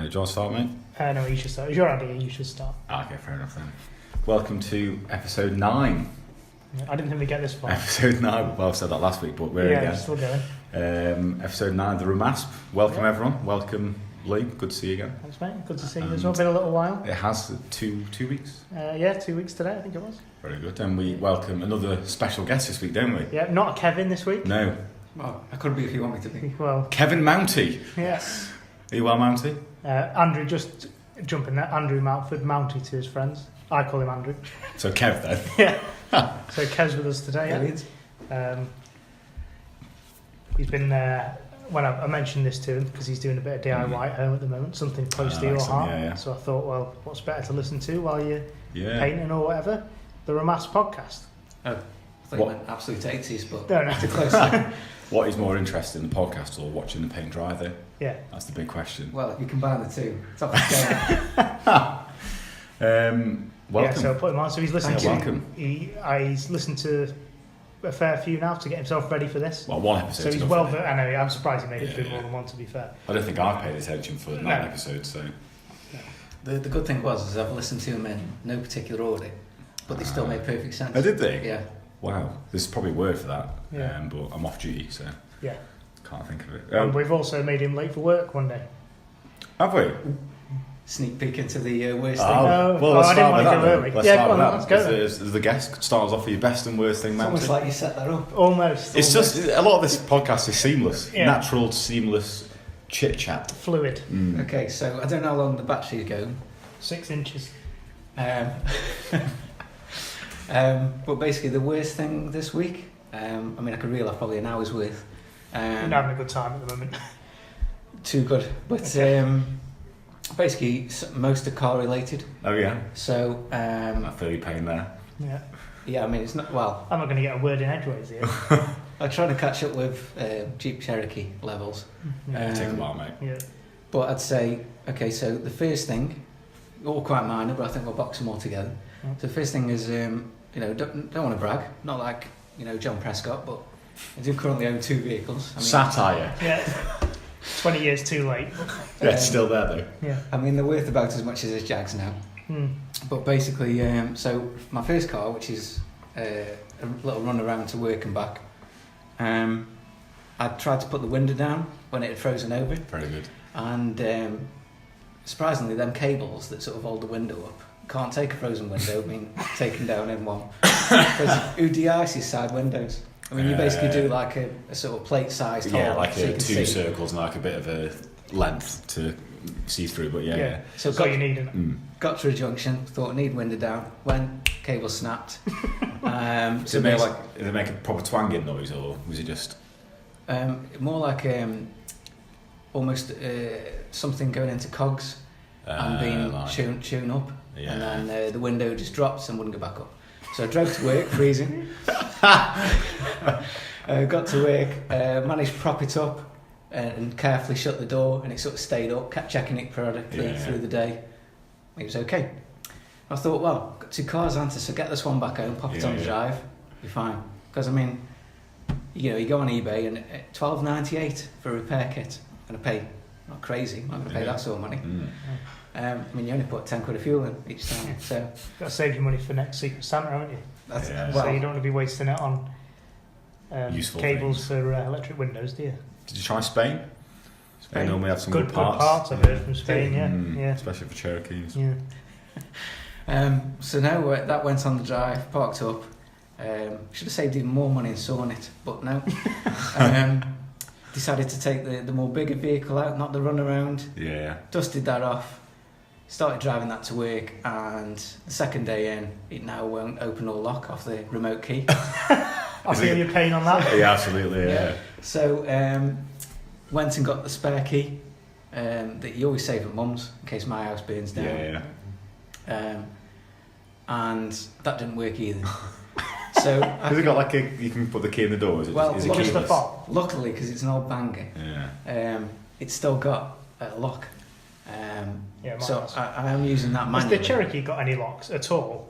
Do you want to start, mate? No, you should start. It's your idea, you should start. Okay, fair enough then. Welcome to episode 9. I didn't think we'd get this far. Episode 9, well, I said that last week, but we're again. Still going. Episode 9, the Ramasp. Welcome everyone. Welcome, Lee. Good to see you again. Thanks, mate. Good to see you as well. Been a little while. It has 2 weeks. 2 weeks today, I think it was. Very good. And we welcome another special guest this week, don't we? Yeah, not Kevin this week. No. Well, I could be if you want me to be. Well, Kevin Mounty. yes. Are you well, Mounty? Andrew, just jumping there. Andrew Mountford, Mounty to his friends. I call him Andrew. So Kev then. Yeah. So Kev's with us today. He's been when I mentioned this to him because he's doing a bit of DIY at home at the moment, something close to your heart. Yeah. So I thought, well, what's better to listen to while you're Yeah. painting or whatever? The Ramasp podcast. Oh, I thought you meant absolute 80s, but No. too close. What is more interesting, the podcast or watching the paint dry though? Yeah. That's the big question. Well, if you combine the two, it's off the scale. Welcome. Yeah, so I put him on. So he's listening to. welcome. He's listened to a fair few now to get himself ready for this. Well, one episode. So he's well. I know. I'm surprised he made it through more than one. To be fair. I don't think I've paid attention for 9 episodes, so. The good thing was I've listened to them in no particular order, but they still made perfect sense. Oh, did they? Yeah. Wow. There's probably a word for that. Yeah. But I'm off duty, so Yeah. can't think of it. And we've also made him late for work one day. Have we? Sneak peek into the worst Oh, thing. well, let's I didn't start want with to that go then. early. Let's Yeah, start go on with then, that. let's go As the guest, start us off with your best and worst thing, It's Mounty. almost like you set that up. Almost. It's just, a lot of this podcast is seamless. Yeah. Natural, seamless chit-chat. fluid. Okay, so I don't know how long the batteries go. 6 inches. But basically the worst thing this week, I mean I could reel off probably an hour's worth. You're having a good time at the moment. Too good. But basically most are car related. Oh, yeah? So I feel your pain there. Yeah. yeah, I mean it's not, well, I'm not going to get a word in edgeways here. I try to catch up with Jeep Cherokee levels. Take a while, mate. Yeah. But I'd say, okay, so the first thing, all quite minor, but I think we'll box them all together. So the first thing is, don't want to brag, not like, John Prescott, but I do currently own 2 vehicles. I mean, Satire. Yeah. 20 years too late. Yeah, it's still there, though. Yeah. I mean, they're worth about as much as his Jags now. But basically, so my first car, which is a little run around to work and back, I tried to put the window down when it had frozen over. Very good. And surprisingly, them cables that sort of hold the window up can't take a frozen window being taken down in one. Because who de-ices side windows? I mean, you basically do like a sort of plate-sized hole. Yeah, like so you can 2 see. circles and like a bit of a length to see through, but yeah. So that's all you need, isn't it? Got to a junction, thought I need window down, went, cable snapped. Did it make a proper twanging noise, or was it just... more like almost something going into cogs and being tuned up, Yeah. and then the window just dropped and wouldn't go back up. So I drove to work, freezing. Got to work, managed to prop it up and carefully shut the door, and it sort of stayed up, kept checking it periodically through the day. It was okay. I thought, well, got 2 cars, aren't I? So get this one back home, pop it on the drive, be fine. Because I mean, you go on eBay and $12.98 for a repair kit, and I pay, not crazy, I'm not going to pay that sort of money. I mean, you only put 10 quid of fuel in each time, so... Got to save your money for next Secret Santa, haven't you? That's, So you don't want to be wasting it on Useful cables things. for electric windows, do you? Did you try Spain? Spain normally have some good Good parts. parts, I've heard from Spain, yeah. Especially for Cherokees. Yeah. So now that went on the drive, parked up. Should have saved even more money and sawing it, but no. Decided to take the more bigger vehicle out, not the runaround. Yeah. Dusted that off. Started driving that to work, and the second day in, it now won't open or lock off the remote key. I feel your pain on that. Yeah, absolutely, yeah. So went and got the spare key that you always save at mum's in case my house burns down. Yeah. And that didn't work either. So Has it got like you can put the key in the door? Is it, Well, is it What's the keyless? fault? luckily, because it's an old banger, Yeah. it's still got a lock. Yeah, So mine has. I am using that Has manually. the Cherokee got any locks at all?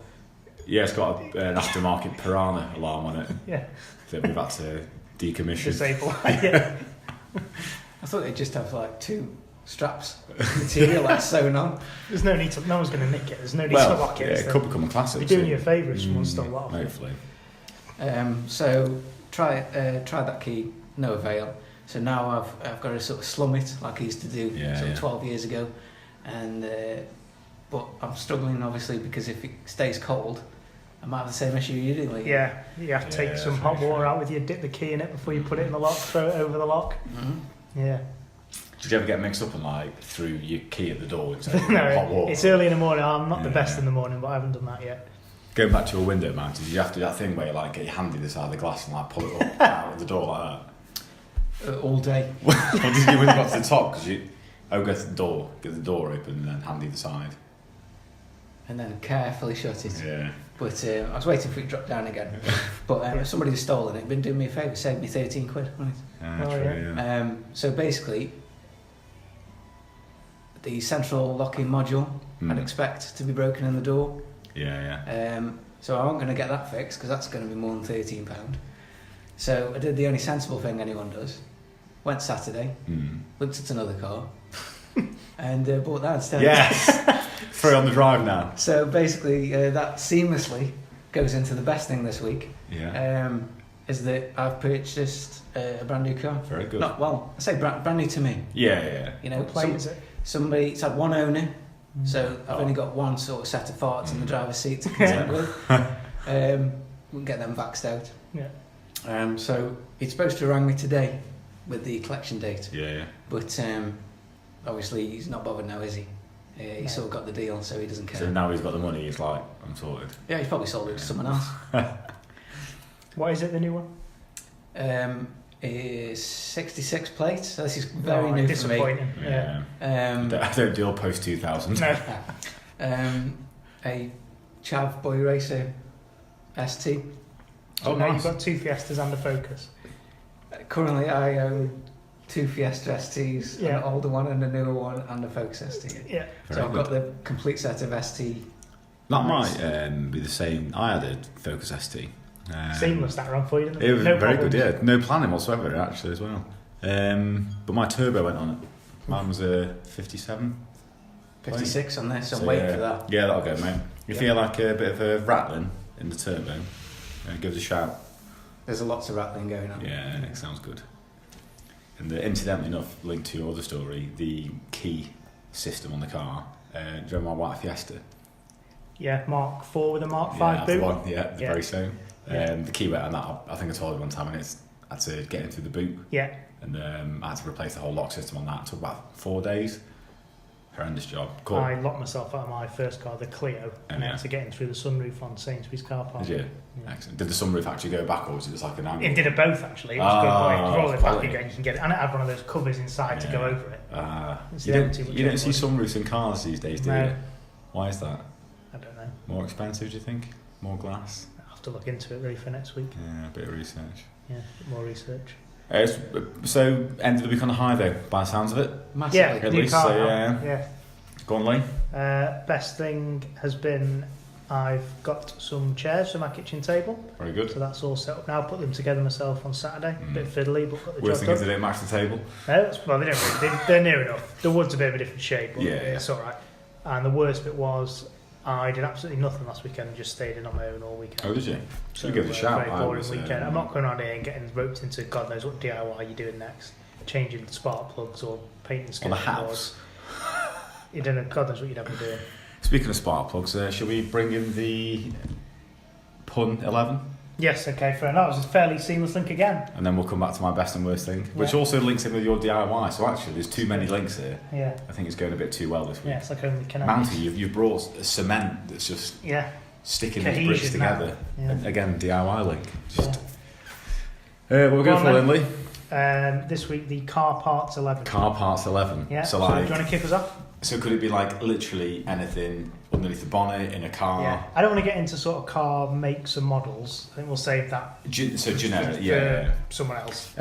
Yeah, it's got an aftermarket Piranha alarm on it Yeah. that we've had to decommission. Disable. Yeah. I thought they'd just have like two straps material that's sewn on. There's no need to. No one's going to nick it. There's no need to lock it. Yeah, it could become a classic. It'd be doing you a favour if someone stole that off. Hopefully. So try that key, no avail. So now I've got to sort of slum it like I used to do 12 years ago, and but I'm struggling obviously because if it stays cold, I might have the same issue you do. Like, yeah, you have to take some hot water out with you, dip the key in it before you put it in the lock, throw it over the lock. Mm-hmm. Yeah. Did you ever get mixed up and like threw your key at the door instead of No, hot water? it's early in the morning. I'm not the best in the morning, but I haven't done that yet. Going back to your window mount, did you have to do that thing where you like get your hand either side of the glass and like pull it up out of the door like that? All day. What did you do when you got to the top? Because you get the door open and then hand either side. And then carefully shut it. Yeah. But I was waiting for it to drop down again. But if somebody had stolen it, been doing me a favour, saved me 13 quid on it. So basically, the central locking module I'd expect to be broken in the door. So I'm going to get that fixed because that's going to be more than £13. So I did the only sensible thing anyone does. Went Saturday, looked at another car, and bought that instead. Yes! Throw it on the drive now. So basically, that seamlessly goes into the best thing this week. Is that I've purchased a brand new car. Very good. I say brand new to me. Yeah. You know, is it? It's had one owner, so I've only got one sort of set of farts in the driver's seat to contend with. We'll get them vaxed out. Yeah. So he's supposed to rang me today with the collection date. But obviously he's not bothered now, is he? He's sort of got the deal, so he doesn't care. So now he's got the money, he's like, I'm sorted. Yeah, he's probably sold it to someone else. What is it, the new one? Is 66 plates, so this is very new for me. Yeah. I don't deal post 2000. No. A Chav Boy Racer ST. So now you've got two Fiestas and a Focus. Currently I own two Fiesta STs, an older one and a newer one, and a Focus ST. Yeah. So I've got the complete set of ST. That might be the same. I had a Focus ST. Seamless that run for you, didn't it? It was very good, yeah. No planning whatsoever, actually, as well. But my turbo went on it. Mine was a 57. 56 on this, so I'm waiting for that. Yeah, that'll go, mate. You feel like a bit of a rattling in the turbo, give us a shout. There's lots of rattling going on. Yeah, it sounds good. And incidentally enough, linked to your other story, the key system on the car. Do you remember my white Fiesta? Yeah, Mark 4 with a Mark 5 boot. The very same. The key went on that. I think I told you one time, and I had to get in through the boot. Yeah. And I had to replace the whole lock system on that. It took about 4 days. Horrendous job. Cool. I locked myself out of my first car, the Clio, and I had to get in through the sunroof on Sainsbury's car park. Did you? Yeah. Excellent. Did the sunroof actually go back, or was it just like an angle? It did it both, actually. It was good point. Roll it back again, you can get it. And it had one of those covers inside to go over it. You don't see sunroofs in cars these days, do you? Why is that? I don't know. More expensive, do you think? More glass? I'll have to look into it ready for next week. Yeah, a bit of research. Yeah, a bit more research. So, end of the week on a high though, by the sounds of it. Massively. Yeah, at new least. car. So, yeah. Go on, Lee. Best thing has been I've got some chairs for my kitchen table. Very good. So that's all set up now. Put them together myself on Saturday. A bit fiddly, but got the Worst job thing is done. they don't match the table. No, well, they don't really. They're near enough. The wood's a bit of a different shape, but Yeah, it's all right. And the worst bit was I did absolutely nothing last weekend and just stayed in on my own all weekend. Oh, did you? So you give it a shout. Very boring weekend. I'm not going on here and getting roped into God knows what DIY you're doing next. Changing spark plugs or painting on the skirting house. boards. You don't know, God knows what you'd have to do. Speaking of spark plugs, shall we bring in the pun 11? Yes, okay, fair enough. It was a fairly seamless link again. And then we'll come back to my best and worst thing, which also links in with your DIY. So actually, there's too many links here. Yeah. I think it's going a bit too well this week. Yeah, it's like only connect. Mounty, you've brought a cement that's just sticking these bricks together. Yeah. And again, DIY link. Just what we're going for then, Lee? This week, the car parts 11. Car parts 11. Yeah. So do like, you want to kick us off? so could it be like literally anything underneath the bonnet in a car? Yeah. I don't want to get into sort of car makes and models. I think we'll save that. So generic, for someone else.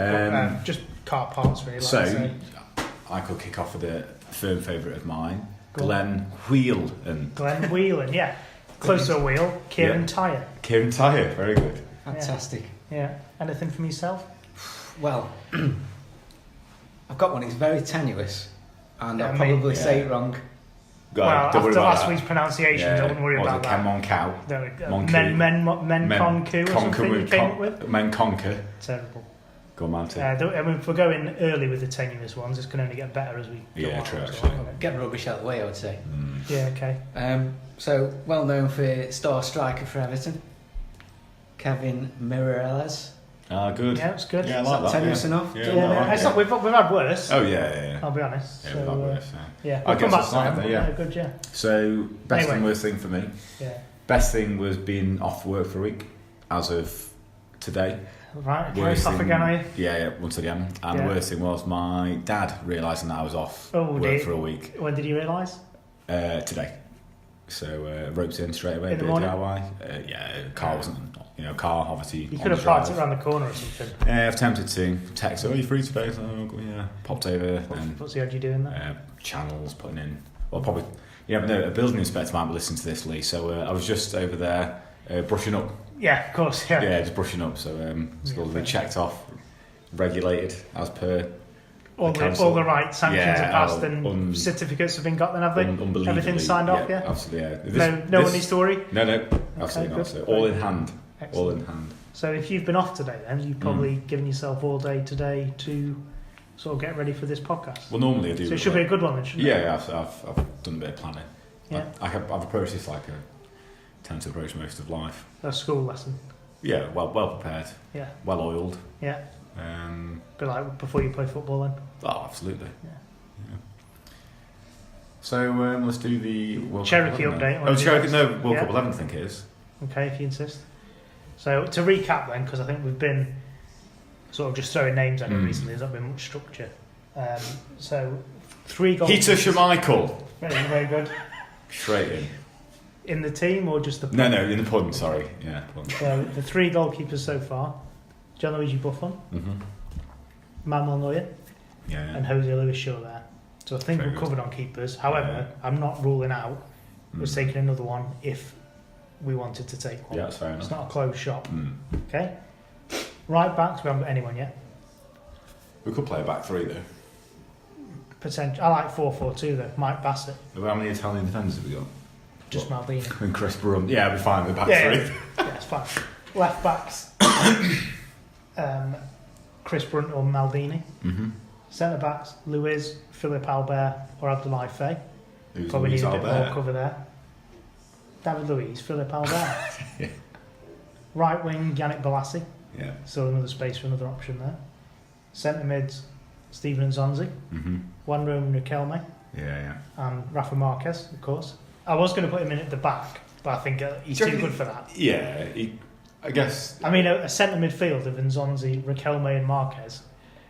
Just car parts, really. Like I could kick off with a firm favourite of mine, Glen Whelan. Glen Whelan, yeah. Close to a wheel, Kieran Tyre. Kieran Tyre, very good. Fantastic. Yeah. Anything from yourself? Well, I've got one. It's very tenuous. and I'll probably say it wrong. Well, after last week's pronunciations, I wouldn't worry about that. Mon cow. Men conquer or something you came up with? Men conquer. Terrible. Go on, Mounty. I mean, if we're going early with the tenuous ones, it's going to only get better as we go on. True, actually. Get rubbish out of the way, I would say. Yeah, okay. So, well known for star striker for Everton, Kevin Mireles. Good. Yeah, it's good. Yeah, I Is like that that. tenuous enough? It's not, we've had worse. Oh, yeah. I'll be honest. Yeah, So, we've had worse, yeah. I We'll come guess back to it's that. yeah. Good, yeah. So, best and worst thing for me. Yeah. Best thing was being off work for a week, as of today. Right, okay, off again, are you? Yeah, once again. And the worst thing was my dad realising that I was off work for a week. When did he realise? Today. So, ropes in straight away, In the bit of morning? DIY. Car wasn't, car obviously. You could have parked it around the corner or something. Yeah, I've attempted to text, are you free today? So, popped over. What's he had you doing there? Channels, putting in, well, probably, a building inspector might be listening to this, Lee, so I was just over there brushing up. Yeah, of course, yeah. Yeah, just brushing up, so it's got to be checked off, regulated as per all the right sanctions are passed and certificates have been got then, have they? Unbelievably. Everything's signed off, yeah? Absolutely, yeah. No one needs to worry? No, absolutely not. So all in hand. Excellent. All in hand. So if you've been off today then, you've probably given yourself all day today to sort of get ready for this podcast. Well, normally I do. So it should be a good one then, shouldn't it? Yeah, I've done a bit of planning. Yeah. I've approached this like I tend to approach most of life. A school lesson. Yeah, well prepared. Yeah. Well oiled. Yeah. But like before you play football then? Oh, absolutely. Yeah. So let's do the World Cherokee Cup 11 update. then. Cherokee, no, World Cup 11 I think it is. Okay, if you insist. So to recap then, because I think we've been sort of just throwing names at it recently, there's not been much structure. So 3 goals. Peter Schmeichel. Very, very good. Straight in. In the team or just the No, in the pun, sorry. Yeah, pun. So the 3 goalkeepers so far: Gianluigi Buffon, Manuel Neuer, and Jose Luis Shaw there. So I think we're covered on keepers. However, I'm not ruling out us taking another one if we wanted to take one. Yeah, that's fair enough. It's not a closed shop. Okay. Right backs, we haven't got anyone yet. We could play a back 3 though. Potential. I like 4-4-2 though. Mike Bassett. How many Italian defenders have we got? Just Maldini. And Chris Brunt. Yeah, we'll be fine with back 3. Yeah, it's fine. Left backs. Chris Brunt or Maldini. Centre backs, Luiz, Philippe Albert or Abdoulaye Faye. Who's Probably Luis need a bit Albert? more cover there. David Luiz, Philippe Albert. Right wing, Yannick Bolasie. Yeah. Still another space for another option there. Centre mids, Steven Nzonzi. One room, Riquelme. Yeah. And Rafa Marquez, of course. I was going to put him in at the back, but I think he's too good for that. Yeah, I guess. I mean, a centre midfield of Nzonzi, Riquelme and Marquez.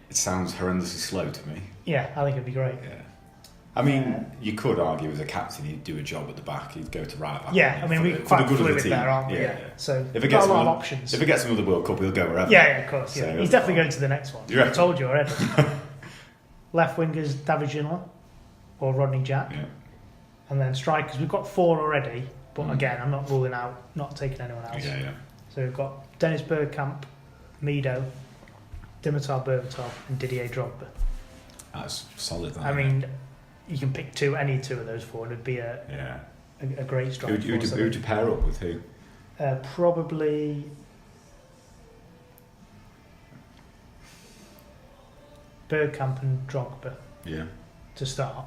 It sounds horrendously slow to me. Yeah, I think it'd be great. Yeah. I mean, you could argue as a captain, he'd do a job at the back. He'd go to right back. Yeah, I mean, we're quite fluid there, aren't we? Yeah. So if it got gets a lot of options. If it gets another World Cup, he'll go wherever. Yeah, of course. Yeah. So He's definitely going to the next one. I told you already. Left wingers, David Ginola or Rodney Jack. Yeah. And then strikers, we've got 4 already. But again, I'm not ruling out not taking anyone else. Yeah. So we've got Dennis Bergkamp, Mido, Dimitar Berbatov and Didier Drogba. That's solid. I mean, you can pick any 2 of those 4 and it'd be a great strike. Who would you pair up with? Who? Probably Bergkamp and Drogba. Yeah. To start.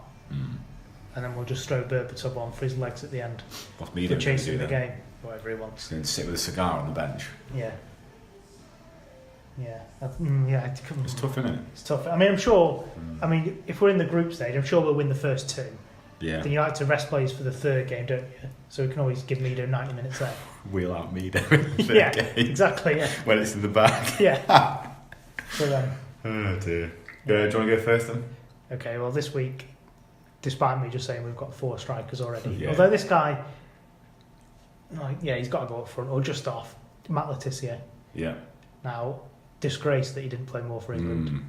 And then we'll just throw Berbatov on for his legs at the end. What's Mido for chasing the then? game, whatever he wants. He's going to sit with a cigar on the bench. Yeah. It's tough, isn't it? It's tough. I mean, I'm sure. I mean, if we're in the group stage, I'm sure we'll win the first 2. Yeah. Then you like to rest players for the 3rd game, don't you? So we can always give Mido 90 minutes there. Wheel out Mido in the 3rd game. Exactly. Yeah. When it's in the back. Yeah. So then. Oh dear. Do you want to go first then? Okay. Well, this week, despite me just saying we've got 4 strikers already, although this guy, he's got to go up front or just off. Matt Letizia. Yeah. Now, disgrace that he didn't play more for England.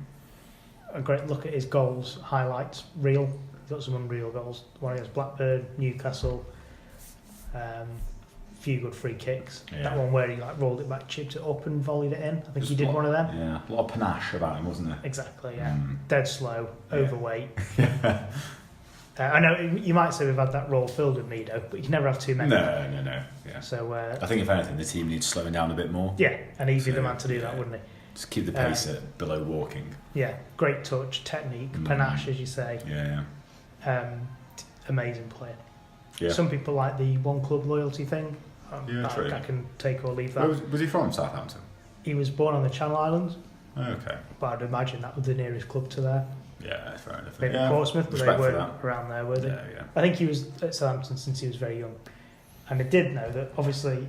A great look at his goals, highlights, real. He's got some unreal goals. One against Blackburn, Newcastle, few good free kicks. Yeah. That one where he like rolled it back, chipped it up, and volleyed it in. I think he did one of them. Yeah, a lot of panache about him, wasn't there? Exactly. Yeah. Mm. Dead slow, Yeah. overweight. I know you might say we've had that role filled with Mido, but you can never have too many. No. Yeah. So I think if anything, the team needs slowing down a bit more. yeah, and he'd be the So, man to do that, yeah. wouldn't he? Just keep the pace at below walking. Yeah, great touch, technique, panache, as you say. Yeah. Amazing player. Yeah. Some people like the one club loyalty thing. Yeah, true. I can take or leave that. Was he from Southampton? He was born on the Channel Islands, Okay. but I'd imagine that was the nearest club to there. Yeah, fair enough. Maybe yeah. Portsmouth, but they Respect for weren't that. around there, were they? Yeah. I think he was at Southampton since he was very young. And I did know that, obviously,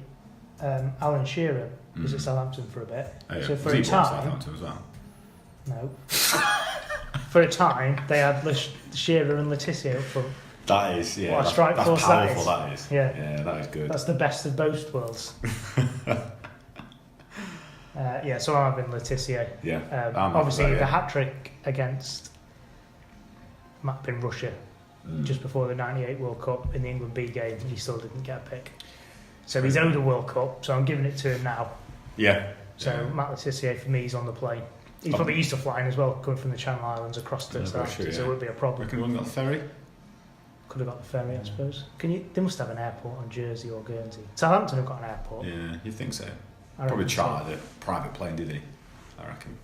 Alan Shearer was at Southampton for a bit. Oh, yeah. So for Was a he born time... Southampton as well? No. For a time, they had Shearer and Letizia up front. That is, yeah. What a strike that's force powerful, that is. Yeah. Yeah, that is good. That's the best of both worlds. So I'm having Letizia. Yeah. Obviously, yeah. the hat-trick against in Russia just before the 98 World Cup in the England B game, he still didn't get a pick. So he's owed a World Cup, so I'm giving it to him now. Yeah. So yeah. Matt Letizia, for me, is on the plane. He's probably used to flying as well, coming from the Channel Islands across to Southampton, so it would be a problem. Reckon one got the ferry? Could have got the ferry, I suppose. They must have an airport on Jersey or Guernsey. Southampton have got an airport. Yeah, you'd think so. I Probably reckon chartered a private plane, did he? I reckon.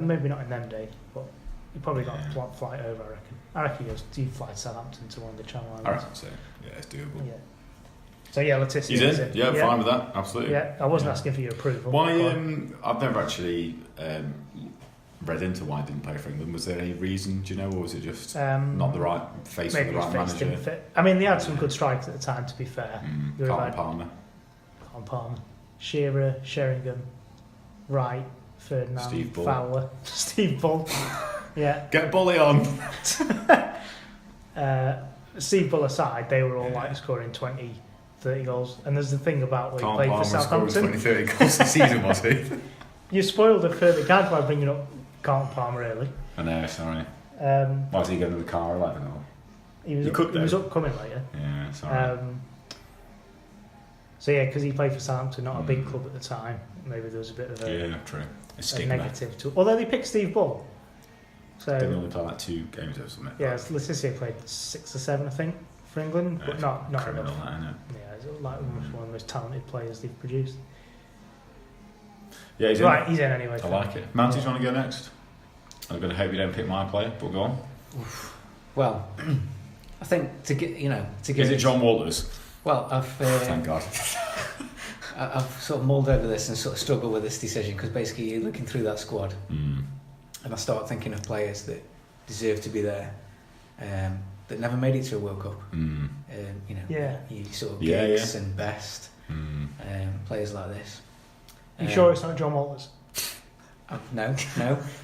Maybe not in them days, but he probably got Yeah. a flight over, I reckon. I reckon he goes, do you fly to Southampton to one of the Channel Islands? I reckon so. Yeah, it's doable. Yeah. So yeah, Letizia. He's in? Yeah, fine with that. Absolutely. Yeah, I wasn't asking for your approval. Why? I've never actually read into why he didn't play for England. Was there any reason, do you know, or was it just not the right face for the maybe right his face manager? didn't fit. I mean, they had some good strikers at the time, to be fair. You Carlton had Palmer. Carlton Palmer, Shearer, Sheringham, Wright, Ferdinand, Steve Bull. Fowler, Steve Bull. Yeah. Get Bully on! Steve Bull aside, they were all like scoring 20, 30 goals. And there's the thing about when he Carlton played for Palmer scored Southampton. 20, 30 goals a season, was he? You spoiled it further. Can't by bringing up Carlton Palmer early. I know, sorry. Why Was he going to the car 11 or? He was, could, he was upcoming later. Yeah, sorry. So yeah, because he played for Southampton, not a big club at the time. Maybe there was a bit of true. a negative to. Although they picked Steve Bull, so Didn't only play like 2 games or something. yeah, Letizia played 6 or 7, I think, for England, but not criminal, enough. that, isn't it? Yeah, he's like almost one of the most talented players they've produced. Yeah, he's in. Right, he's in anyway. I like it. Mounties, want to go next? I'm going to hope you don't pick my player, but go on. Well, I think to get Is it John Walters? Well, Thank God. I've sort of mulled over this and sort of struggled with this decision because basically you're looking through that squad and I start thinking of players that deserve to be there that never made it to a World Cup. You sort of Giggs and Best, players like this. You sure it's not John Walters? No.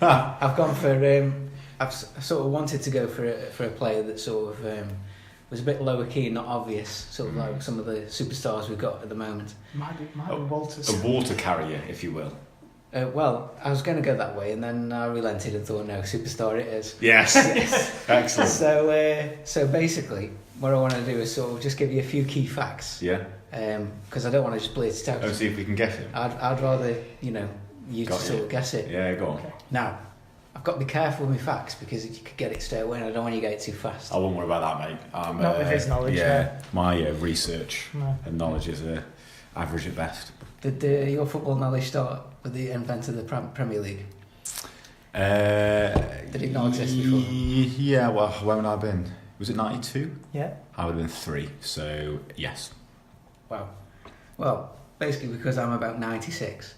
I've gone for. I've sort of wanted to go for a player that sort of was a bit lower key and not obvious, sort of like some of the superstars we've got at the moment. Might be Walters. A water carrier, if you will. Well, I was going to go that way, and then I relented and thought, no, superstar it is. Yes. Excellent. So basically, what I want to do is sort of just give you a few key facts. Yeah. Because I don't want to just blurt it out. Let's see if we can guess it. I'd rather, you to sort of guess it. Yeah, go on. Okay. Now, I've got to be careful with my facts because you could get it straight away and I don't want you to get it too fast. I won't worry about that, mate. Not with his knowledge. Yeah, my research No. and knowledge is average at best. Did your football knowledge start with the advent of the Premier League? Did it not exist before? Yeah, well, when would I have been? Was it 92? Yeah. I would have been 3, so yes. Wow. Well, basically because I'm about 96.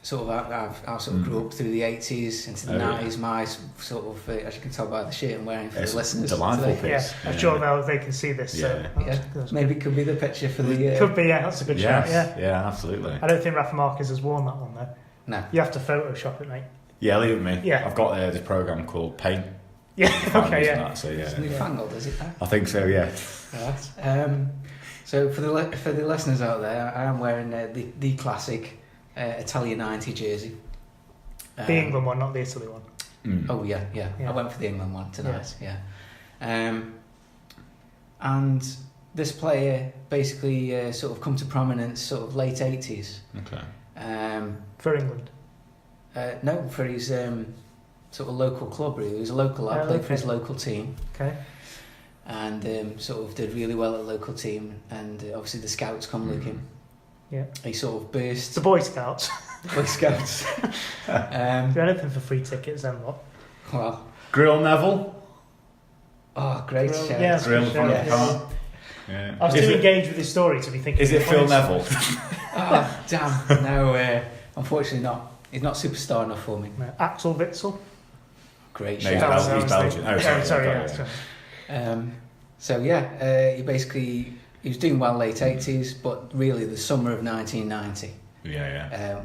Sort of, I sort of grew up through the 80s into the 90s. My sort of, as you can tell by the shirt I'm wearing for the listeners delightful today. piece. Yeah, I'm sure they can see this. Yeah. So Maybe it could be the picture for the... could be, yeah, that's a good shot, yeah. Yeah, absolutely. I don't think Rafa Marquez has worn that one, though. No. You have to Photoshop it, mate. Yeah, leave it with me. Yeah. I've got this program called Paint. Yeah, okay, yeah. That, so, yeah. It's newfangled, is it? I think so, yeah. Right. So for the listeners out there, I am wearing the classic Italian 90 jersey. The England one, not the Italy one. Oh yeah. I went for the England one tonight. Yeah. And this player basically sort of come to prominence sort of late 80s. Okay. For England? No, for his sort of local club, really. He was a local lad, played for his local team. Okay. And sort of did really well at the local team, and obviously the scouts come looking. Yeah. He sort of burst. The Boy Scouts. Boy Scouts. Do anything for free tickets then, what? Well. Grill Neville. Oh, great shout. Yeah, Grill from the yes. car. Yeah. I was too engaged with his story to be thinking. Is it Phil Neville? Oh, damn. No, unfortunately not. He's not superstar enough for me. No. Axel Witsel. Great No, shout. he's Belgian. Oh, sorry. So he was doing well late 80s, but really the summer of 1990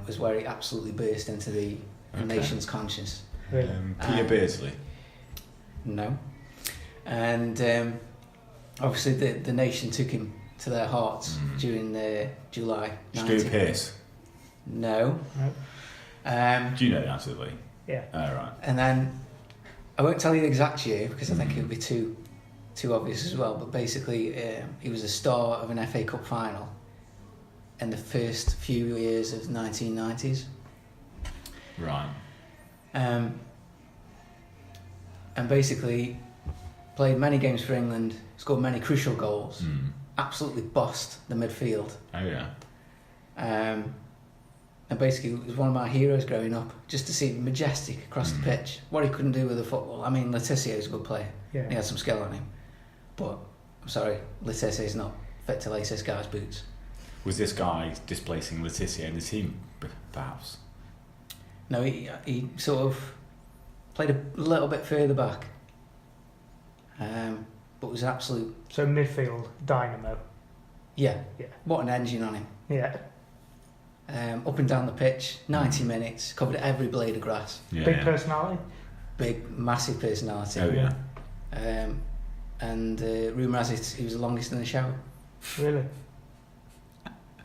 was where he absolutely burst into the nation's conscience. Really? Peter Beardsley? No. And obviously the nation took him to their hearts during July 90. Stu Pearce? No. Do you know the answer, Lee? Yeah. Right. And then I won't tell you the exact year because I think it would be too obvious as well, but basically he was a star of an FA Cup final in the first few years of the 1990s. Right. And basically played many games for England, scored many crucial goals, absolutely bossed the midfield. Oh yeah. And basically it was one of my heroes growing up, just to see him majestic across the pitch, what he couldn't do with the football. I mean, Letizia is a good player. Yeah. He had some skill on him. But, I'm sorry, Letizia is not fit to lace this guy's boots. Was this guy displacing Letizia in the team, perhaps? No, he sort of played a little bit further back. But was absolute... So midfield, dynamo. Yeah. Yeah. What an engine on him. Yeah. Up and down the pitch, 90 minutes, covered every blade of grass. Yeah, Big personality? Big, massive personality. Oh yeah. And rumour has it he was the longest in the shower. Really?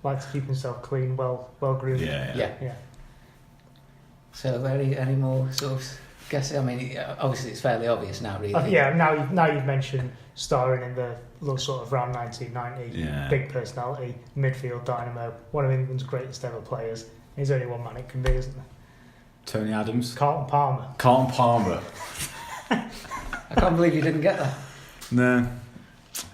Like to keep himself clean, well groomed. Yeah. So any more sort of guesses? I mean, obviously it's fairly obvious now, really. Now you've mentioned starring in the little sort of around 1990. Yeah. Big personality, midfield dynamo, one of England's greatest ever players. There's only one man it can be, isn't there? Tony Adams. Carlton Palmer. Carlton Palmer. I can't believe you didn't get that. No.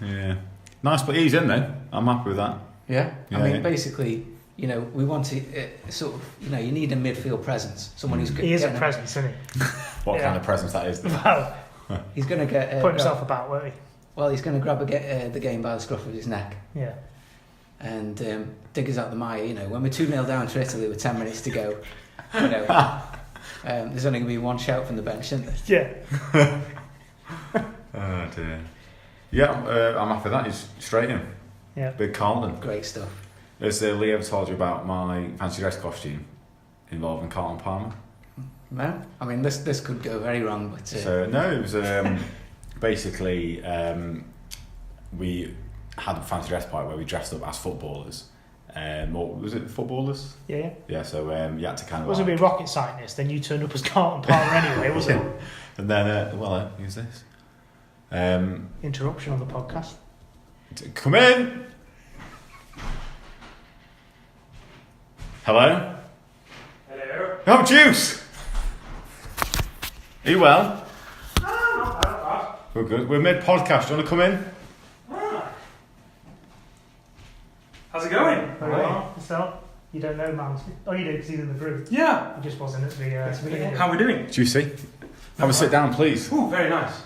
Yeah. Nice, but he's in then. I'm happy with that. Yeah. I mean, basically, we want to sort of, you need a midfield presence. Someone who's... He is a presence, isn't he? What kind of presence that is? Well, he's going to get... put himself about, won't he? Well, he's going to grab the game by the scruff of his neck. Yeah. And dig us out the mire. When we're 2-0 down to Italy with 10 minutes to go, there's only going to be one shout from the bench, isn't there? Yeah. Oh dear. Yeah, I'm happy with that. He's straight in. Yeah. Big Carlton. Great stuff. Has Lee ever told you about my fancy dress costume involving Carlton Palmer? No. I mean, this could go very wrong, but... So, no, it was basically we had a fancy dress party where we dressed up as footballers. What was it, footballers? Yeah. Yeah, so you had to kind of... It wasn't being rocket scientist, then you turned up as Carlton Palmer anyway, was it? And then, who's this? Interruption on the podcast. Come in! Hello? Hello? Have juice! Are you well? Not bad. We're good. We're mid-podcast. Do you want to come in? How's it going? Very well. So, you don't know, man. Oh, you do, because he's in the group. Yeah. He just wasn't at the beginning. How are we doing? Juicy. Have a sit down, please. Ooh, very nice.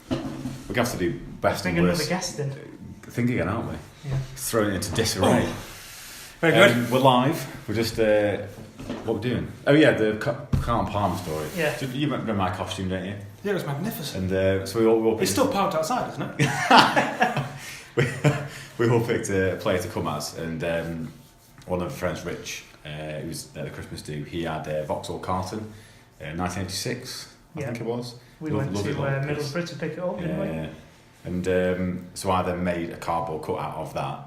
We're going to have to do best and Bring worst. another guest in. Think again, aren't we? Yeah. Throwing it into disarray. Very good. We're live. We're just... what we're doing? Oh, yeah, the Carlton Palmer story. Yeah. You remember my costume, don't you? Yeah, it was magnificent. And so we all It's still parked outside, isn't it? we all picked a player to come as, and one of the friends, Rich, who was at the Christmas do, he had Vauxhall Carlton, 1986, I think it was. We went to Middlesbrough to pick it up, didn't we? Yeah. And so I then made a cardboard cutout of that.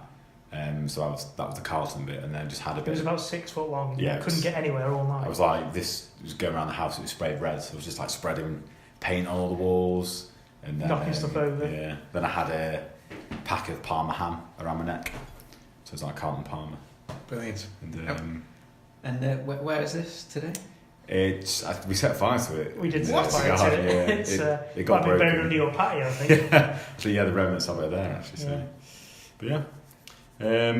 So that was the Carlton bit, and then just had a bit. It was about 6 foot long. Yeah, couldn't get anywhere all night. I was like, this was going around the house. It was sprayed red. So I was just like spreading paint on all the walls and then, knocking stuff over. Yeah. Then I had pack of Palmer ham around my neck. So it's like Carlton Palmer. Brilliant. And where is this today? We set fire to it. We did set What? fire to it. Yeah, It got might be buried broken. under your patio, I think. Yeah. So the remnants of it are there actually. So. Yeah. But yeah.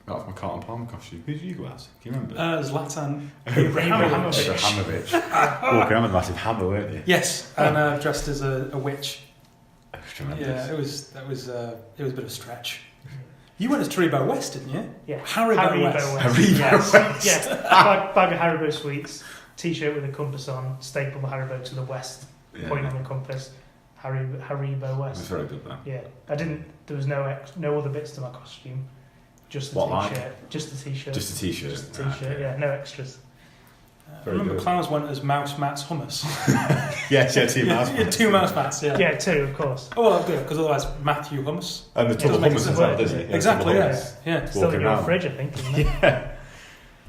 That was my Carlton Palmer costume. Who did you go as? Can you remember? Zlatan Ibrahimovic. Ibrahimovic. Walking around with a massive hammer, weren't you? Yes, and dressed as a witch. That was tremendous. Yeah, it was a bit of a stretch. You went as Haribo West, didn't you? Yeah. Haribo West. Haribo Yes. West. Yeah. Bag of Haribo sweets, t-shirt with a compass on, staple the Haribo to the west, Yeah. point on the compass. Haribo It was West. very good though. Yeah. There was no other bits to my costume. Just the What, t-shirt. like? Just the t-shirt. Just a t-shirt. Just the t-shirt. Yeah. No extras. I Very remember good. Clowns went as Mouse Matt's hummus. Yes, yeah, 2 mouse. Yeah, 2 Mouse Mats, yeah. Yeah, two, of course. Oh, well, good, because otherwise Matthew Hummus. And the tub of Yeah, hummus it's as a well, word, doesn't isn't it? it? Exactly, tub of yeah. hummus. Yeah. Still in Walking your around. fridge, I think, isn't it? Yeah.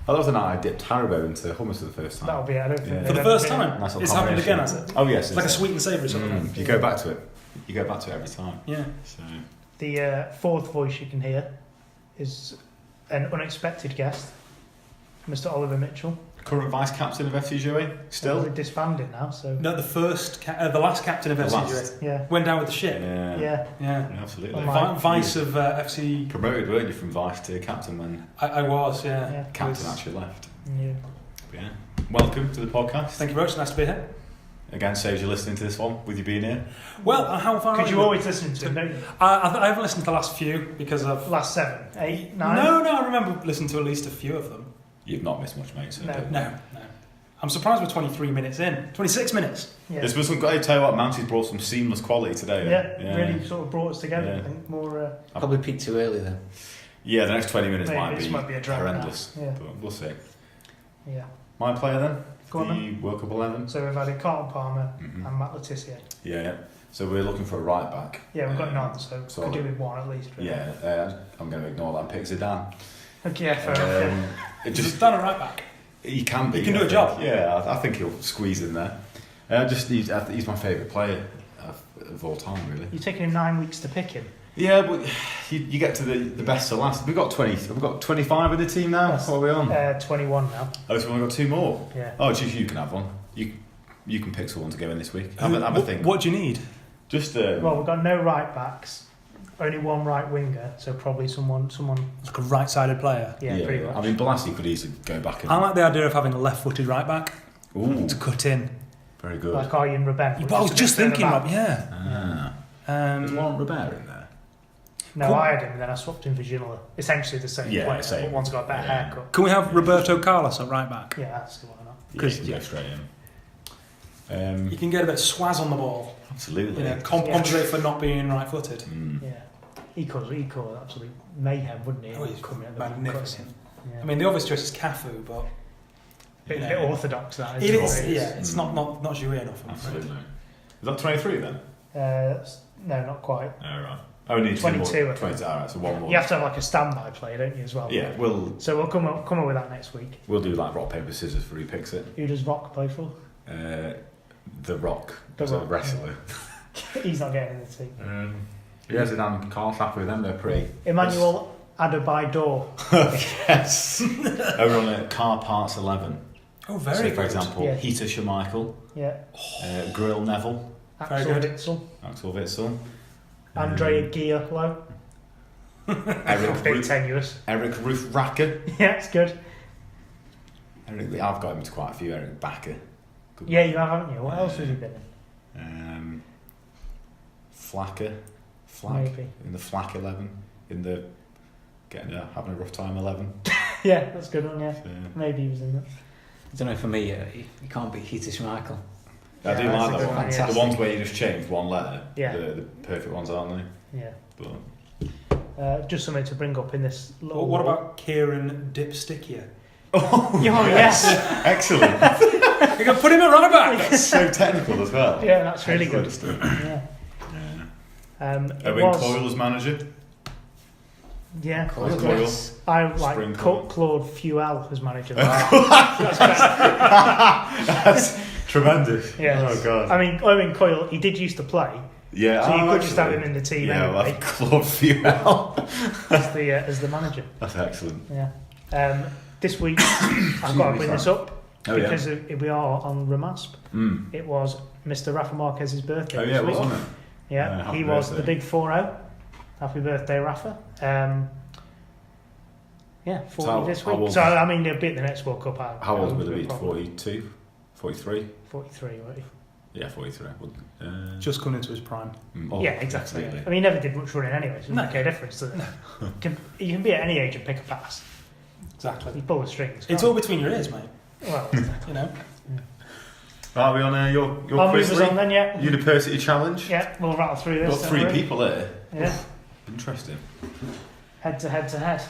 I love the night I dipped Haribo into hummus for the first time. That'll be, I don't think. Yeah. For they've the ever first been- time. Nice little It's happened combination. again, has it? Oh yes. It's like a sweet and savoury sort of thing. You go back to it. You go back to it every time. Yeah. So The fourth voice you can hear is an unexpected guest, Mr. Oliver Mitchell. current vice captain of FC Joey, still. He's disbanded now, so No, the last captain of The FC last. yeah, went down with the ship. Yeah. yeah. Yeah. Absolutely. Well, Vice of FC. Promoted, weren't you, from vice to captain when I was, yeah. Yeah. captain actually left. Yeah. But yeah. Welcome to the podcast. Thank you very much. Nice to be here. Again, saves you listening to this one with you being here. Well, how far? Because are you we? always listen to him, don't you? I haven't listened to the last few because I've. Last 7, 8, 9. No, I remember listening to at least a few of them. You've not missed much, mate. So No. don't- No. I'm surprised we're 23 minutes in. 26 minutes. Yeah. This was some. I tell you what, Mounty's brought some seamless quality today. Yeah, really sort of brought us together. Yeah. I think more. Probably peaked too early then. Yeah, the next 20 minutes Maybe this might be a drag horrendous. now. Yeah. But we'll see. Yeah. My player then? Go on the World Cup 11. So we've had Carlton Palmer Mhm. and Matt Letizia. Yeah. So we're looking for a right back. Yeah, we've got none, so so could do with one at least. Really. Yeah, I'm going to ignore that and pick Zidane. Okay, fair enough. It Just just done a right back. he can be. He can do I a think. job. Yeah, I think he'll squeeze in there. He's my favourite player of all time, really. You're taking him 9 weeks to pick him. Yeah, but you get to the best to last. We've got 25 in the team now. Yes. What are we on? 21 now. Oh, so we've got 2 more. Yeah. Oh, geez, you can have one. You can pick someone to go in this week. Have a think. What do you need? Just Well, we've got no right backs, only one right winger, so probably someone. Like a right-sided player. Yeah, pretty much. I mean, Balassi could easily go back and. I like the idea of having a left-footed right back Ooh, to cut in. very good. Like Arjen Robben. But I was just thinking, Rob. Yeah. Is Laurent Robert in there? No, Cool. I had him, and then I swapped him for Ginola. Essentially the same Yeah, player, same. but one's got a better Yeah. haircut. Can we have Roberto Carlos at right back? Yeah, that's the one. Yeah, 'Cause- you can go straight in. You can get a bit of swaz on the ball. Absolutely. You know, compensate for not being right-footed. Mm. Yeah, he caused absolute mayhem, wouldn't he? Oh, he's coming at the magnificent. Yeah. I mean, the obvious choice is Cafu, but bit, yeah. bit orthodox that. it isn't is. it? Yeah, it's not joué enough. I'm afraid. Absolutely. Is that 23 then? No, not quite. Oh, right. Oh, we need 22, I 2 more. think. 22. Alright, so one more. You have to have like a standby player, don't you, as well? Yeah, So we'll come up with that next week. we'll do like rock paper scissors for who picks it. Who does Rock play for? The Rock, The so Rock, wrestler. He's not getting in the team. Yeah, Zidane and Carl happy with them. They're pretty. Emmanuel Adebayor. Yes. Over on Car Parts 11. Oh, very So, good. for example, Yeah. Heater Schmeichel, Yeah. Grill Neville, Very Axel good. Witsel. Axel Witsel, Andrea Giello. Eric Bit Roof, tenuous. Eric Roofracker. Yeah, it's good. I've got him to quite a few. Eric Backer. Good Yeah, one. you have, haven't you? What else has he been in? Flack Maybe. in the Flack 11, in the having a rough time 11. Yeah, that's a good one, yeah. So, Maybe he was in that. I don't know, for me, you can't beat Heater Schmeichel. I do Yeah, that's like a that good one. one, yeah. The ones where you just change one letter. Yeah. The perfect ones, aren't they? Yeah. But Just something to bring up in this little... Well, what about Kieran Dipstickia? Oh, yes. Excellent. You can put him at right back. That's so technical as well. Yeah, that's really good. Excellent. Yeah. It Owen was- Coyle as manager. Yeah. Coyle. Coyle. I like Spring Coyle. Claude Fuel as manager. That's tremendous. Yeah. Oh god. I mean, Owen Coyle, he did used to play, Yeah, So you could just have him in the team I'll anyway. have Claude Fuel as the manager. That's excellent. Yeah. This week, I've got to bring this up because we are on Ramasp. It was Mr. Rafa Marquez's birthday. Oh yeah, this week. wasn't it? Yeah, he was the big 4-0. Happy birthday, Rafa. 40 this week. So, I mean, he'll be at the next World Cup. How old will he be? 42? 43? 43, won't he? Yeah, 43. Just coming into his prime. Yeah, exactly. I mean, he never did much running anyway, so it doesn't make a difference, does it? You can be at any age and pick a pass. Exactly. You pull the strings. It's all between your ears, mate. Well, you know. Are we on your I'll quiz? move us on then, yeah. Uni-Purs-ity challenge? Yeah, we'll rattle through this. We've got 3 people there. Yeah. Interesting. Head to head.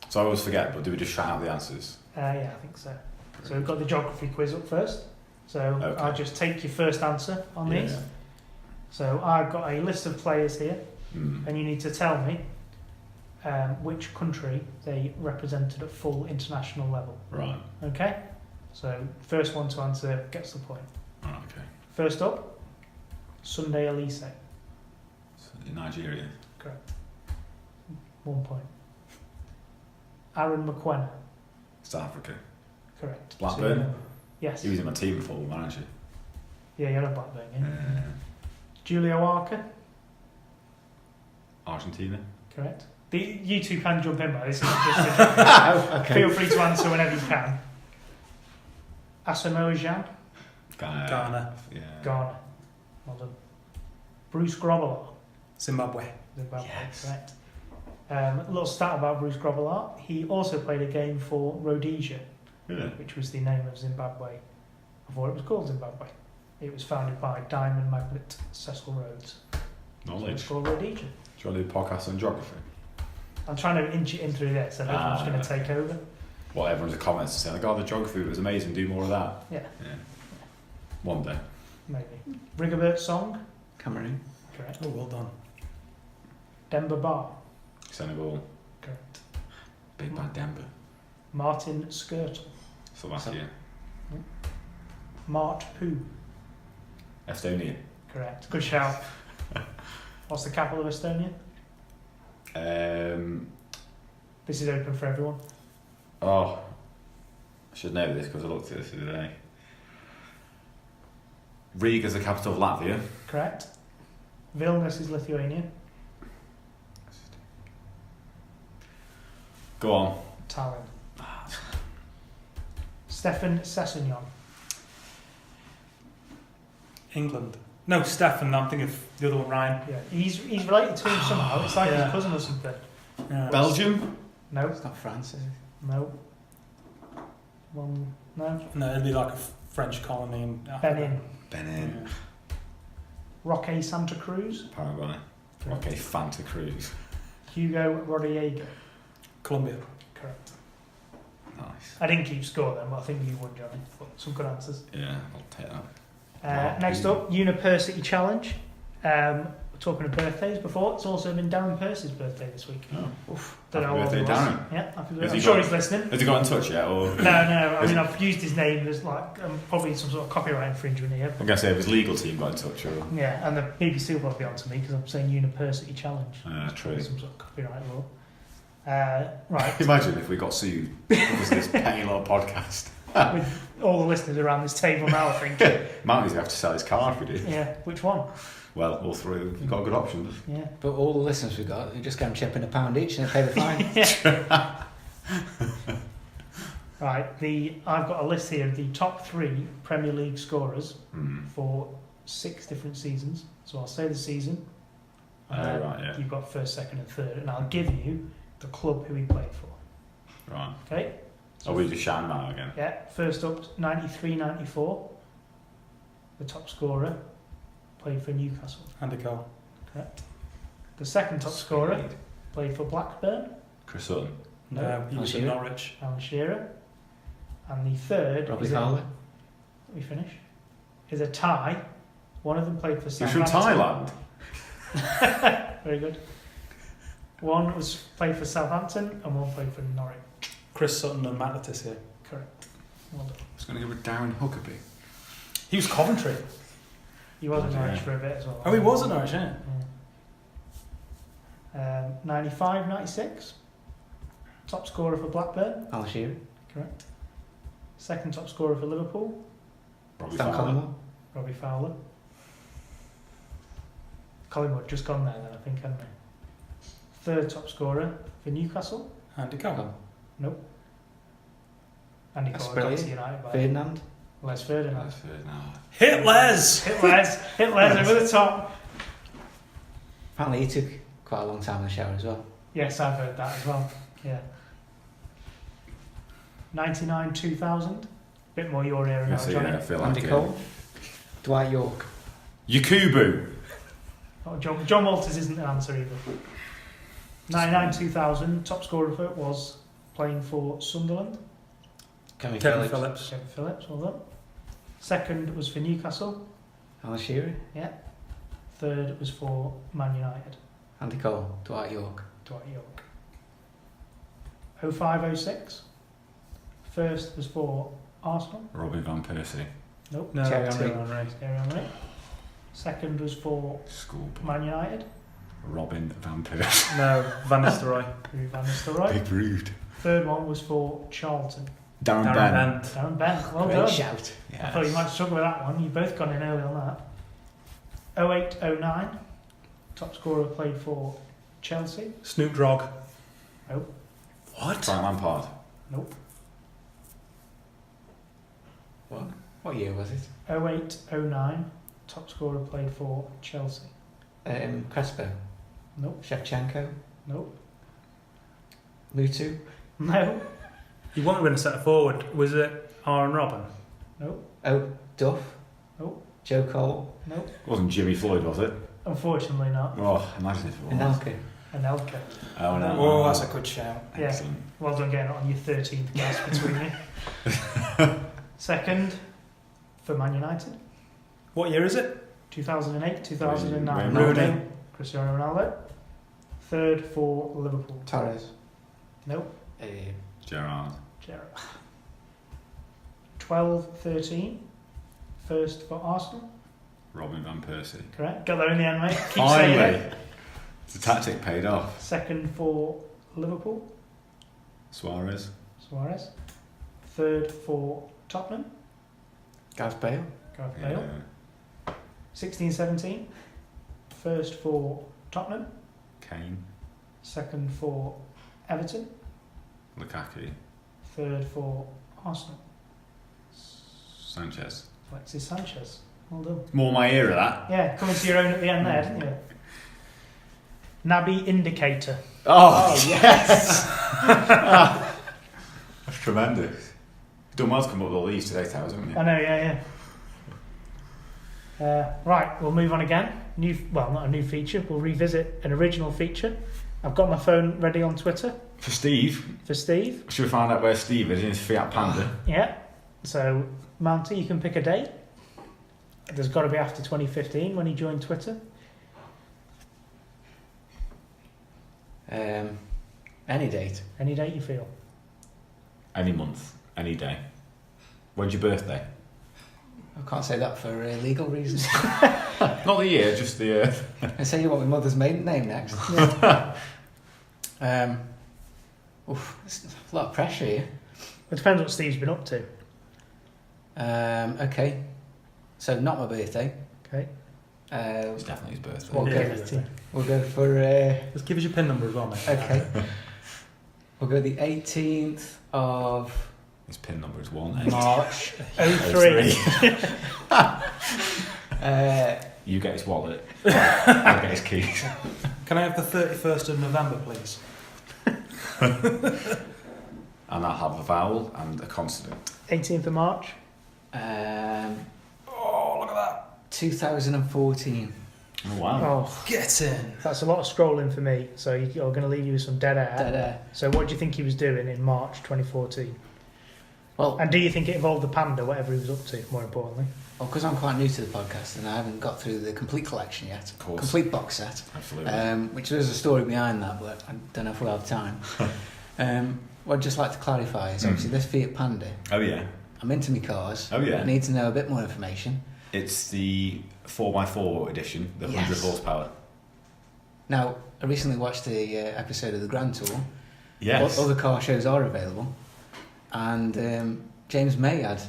So I always forget, but do we just shout out the answers? Yeah, I think so. So we've got the geography quiz up first. So I'll just take your first answer on these. Yeah. So I've got a list of players here, and you need to tell me which country they represented at full international level. Right. Okay? So first one to answer gets the point. Right, okay. First up, Sunday Elise. In Nigeria. Correct. 1 point. Aaron McQuena. South Africa. Correct. Blackburn? So, yes. He was in my team before, manager. Yeah, you're a Blackburn, yeah. Julio Arca. Argentina. Correct. You two can jump in, but this is just okay. Feel free to answer whenever you can. Asamoah Gyan. Ghana. Yeah. Ghana. Well done. Bruce Grobbelaar. Zimbabwe. Yes. Correct. A little stat about Bruce Grobbelaar. He also played a game for Rhodesia, which was the name of Zimbabwe before it was called Zimbabwe. It was founded by diamond magnate Cecil Rhodes. Knowledge. So it's called Rhodesia. Do you want to do a podcast on geography? I'm trying to inch it in through this, and everyone's going to take over. Well, everyone's in the comments saying, the geography was amazing, do more of that. Yeah. One day. Maybe. Rigobert Song. Cameroon. Correct. Oh, well done. Demba Ba. Senegal. Correct. Big bad Denver. Martin Skirtle. Slovakia. Mart Poo. Estonia. Correct. Good shout. What's the capital of Estonia? This is open for everyone. Oh, I should know this because I looked at this the other day. Riga is the capital of Latvia. Correct. Vilnius is Lithuania. Go on. Tallinn. Stefan Sessegnon. England. No, Stefan. I'm thinking of the other one, Ryan. Yeah, he's related to him somehow. It's like his cousin or something. Yeah. Belgium? No. It's not France, is it? No. No. No, it'd be like a French colony in Africa. Benin. Yeah. Roque Santa Cruz. Paraguay. Roque Fanta Cruz. Hugo Rodrigo. Colombia. Correct. Nice. I didn't keep score then, but I think you won, Jonny. But some good answers. Yeah, I'll take that. Next up, Uni-Purs-ity challenge. We're talking of birthdays before. It's also been Darren Purse's birthday this week. Oh, oof. Happy birthday, Darren. Yeah, happy birthday. I'm sure he's listening. Has he got in touch yet? Or? No. I mean, I've used his name as probably some sort of copyright infringement here. I'm going to say if his legal team got in touch. Or... Yeah, and the BBC will probably be on to me because I'm saying Uni-Purs-ity challenge. True. Some sort of copyright law. Right. Imagine if we got sued because of this petty little podcast. With all the listeners around this table now, I think. Mounties have to sell his car if we do. Yeah, which one? Well, all three. You've got good options. Yeah. But all the listeners we got, they just go and chip in £1 each and they pay the fine. Right, I've got a list here of the top 3 Premier League scorers for 6 different seasons. So I'll say the season. You've got first, second, and third, and I'll give you the club who he played for. Right. Okay. So we just shout him out again. Yeah. First up, 93-94. The top scorer played for Newcastle. Andy Cole. Correct. The second top scorer played for Blackburn. Chris Sutton. No, he was at Norwich. Alan Shearer. And the third Robbie Fowler. Let me finish. Is a tie. One of them played for He's from Thailand. Very good. One was played for Southampton and one played for Norwich. Chris Sutton and Matt Letizia. Correct. Well done. I was going to go with Darren Huckabee. He was Coventry. He was in Norwich for a bit as well. Oh, he was in Norwich, yeah. 95, 96. Top scorer for Blackburn. Al-Shiri. Correct. Second top scorer for Liverpool. Robbie Stan Fowler. Collymore. Robbie Fowler. Collingwood just gone there then, I think, hadn't they? Third top scorer for Newcastle. Andy Cole. Nope. Andy That's Cole got to brilliant. United by Ferdinand. Les Ferdinand. That's fair now. Hitlers! Hitler's over the top. Apparently he took quite a long time in the shower as well. Yes, I've heard that as well. Yeah. 99, 2000. Bit more your era now, So, Jonny. yeah, I feel Andy like Cole. Dwight York. Yakubu. Oh, John Walters isn't an answer either. 99, 2000. Top scorer for it was playing for Sunderland. Kevin Kevin Phillips. Phillips. Kevin Phillips, well done. Second was for Newcastle. Al-Shiri. Yeah. Third was for Man United. Andy Cole. Dwight York. Dwight York. 05, 06. First was for Arsenal. Robin Van Persie. Nope. No, Thierry Thierry Henry. Henry. Thierry Henry. Second was for Schoolboy. Man United. Robin Van Persie. No, Van Nistelrooy. Rui van Nistelrooy. Big rude. Third one was for Charlton. Darren Darren Ben. Bent. Darren Bent. Well Great done. shout. I thought you might struggle with that one. You've both gone in early on that. 08, 09. Top scorer played for Chelsea. Snoop Dogg. Nope. What? Frank Lampard. Nope. What year was it? 08, 09. Top scorer played for Chelsea. Crespo. Nope. Shevchenko. Nope. Lutu. No. You wanted to set forward. Was it Aaron Robin? Nope. Oh, Duff. Nope. Joe Cole. Nope. It wasn't Jimmy Floyd, was it? Unfortunately not. Oh, imagine if it was. Anelka. Anelka. Oh, no. Oh, that's a good shout. Yeah. Excellent. Well done getting it on your 13th guess between you. Second for Man United. What year is it? 2008, 2009. Ronaldo. Rooney. Cristiano Ronaldo. Third for Liverpool. Torres. Nope. Gerrard. Gerrard. 12, 13. First for Arsenal. Robin Van Persie. Correct. Got there in the end, mate. Keep saying Finally. it. The tactic paid off. Second for Liverpool. Suarez. Suarez. Third for Tottenham. Gareth Bale. Gareth Bale. 16, 17. First for Tottenham. Kane. Second for Everton. Lukaku. Third for Arsenal. Sanchez. Alexis Sanchez. Well done. More my era, that. Yeah, coming to your own at the end there, didn't you? Naby Indicator. Oh, yes! That's tremendous. You've done well to come up with all these today, Towers, haven't you? I know, yeah. Right, we'll move on again. Not a new feature. We'll revisit an original feature. I've got my phone ready on Twitter For Steve. for Steve. Should we find out where Steve is in his Fiat Panda? Yeah. So, Mounty, you can pick a date. There's got to be after 2015 when he joined Twitter. Any date. Any date you feel. Any month, any day. When's your birthday? I can't say that for legal reasons. Not the year, just the year. I say you want my mother's maiden name next. Yeah. It's a lot of pressure here. It depends what Steve's been up to. Okay. So not my birthday. Okay. It's definitely his birthday. What? Yeah, Okay. birthday. We'll go for. Just give us your PIN number as well, mate. Okay. We'll go the 18th of His PIN number is 18. March. 03. You get his wallet. I'll get his keys. Can I have the 31st of November, please? And I'll have a vowel and a consonant. 18th of March. Oh, look at that. 2014. Oh, wow. Oh, Get in. that's a lot of scrolling for me. So you're going to leave you with some dead air. Dead air. So what do you think he was doing in March 2014? Well, And do you think it involved the panda, whatever he was up to, more importantly? because I'm quite new to the podcast and I haven't got through the complete collection yet. Of course. Complete box set. Absolutely. Which there's a story behind that, but I don't know if we'll have time. What I'd just like to clarify is obviously this Fiat Panda. Oh, yeah. I'm into my cars. Oh, yeah. I need to know a bit more information. It's the 4x4 edition, the 100 horsepower. Now, I recently watched the episode of the Grand Tour. Yes. Other car shows are available. And James May had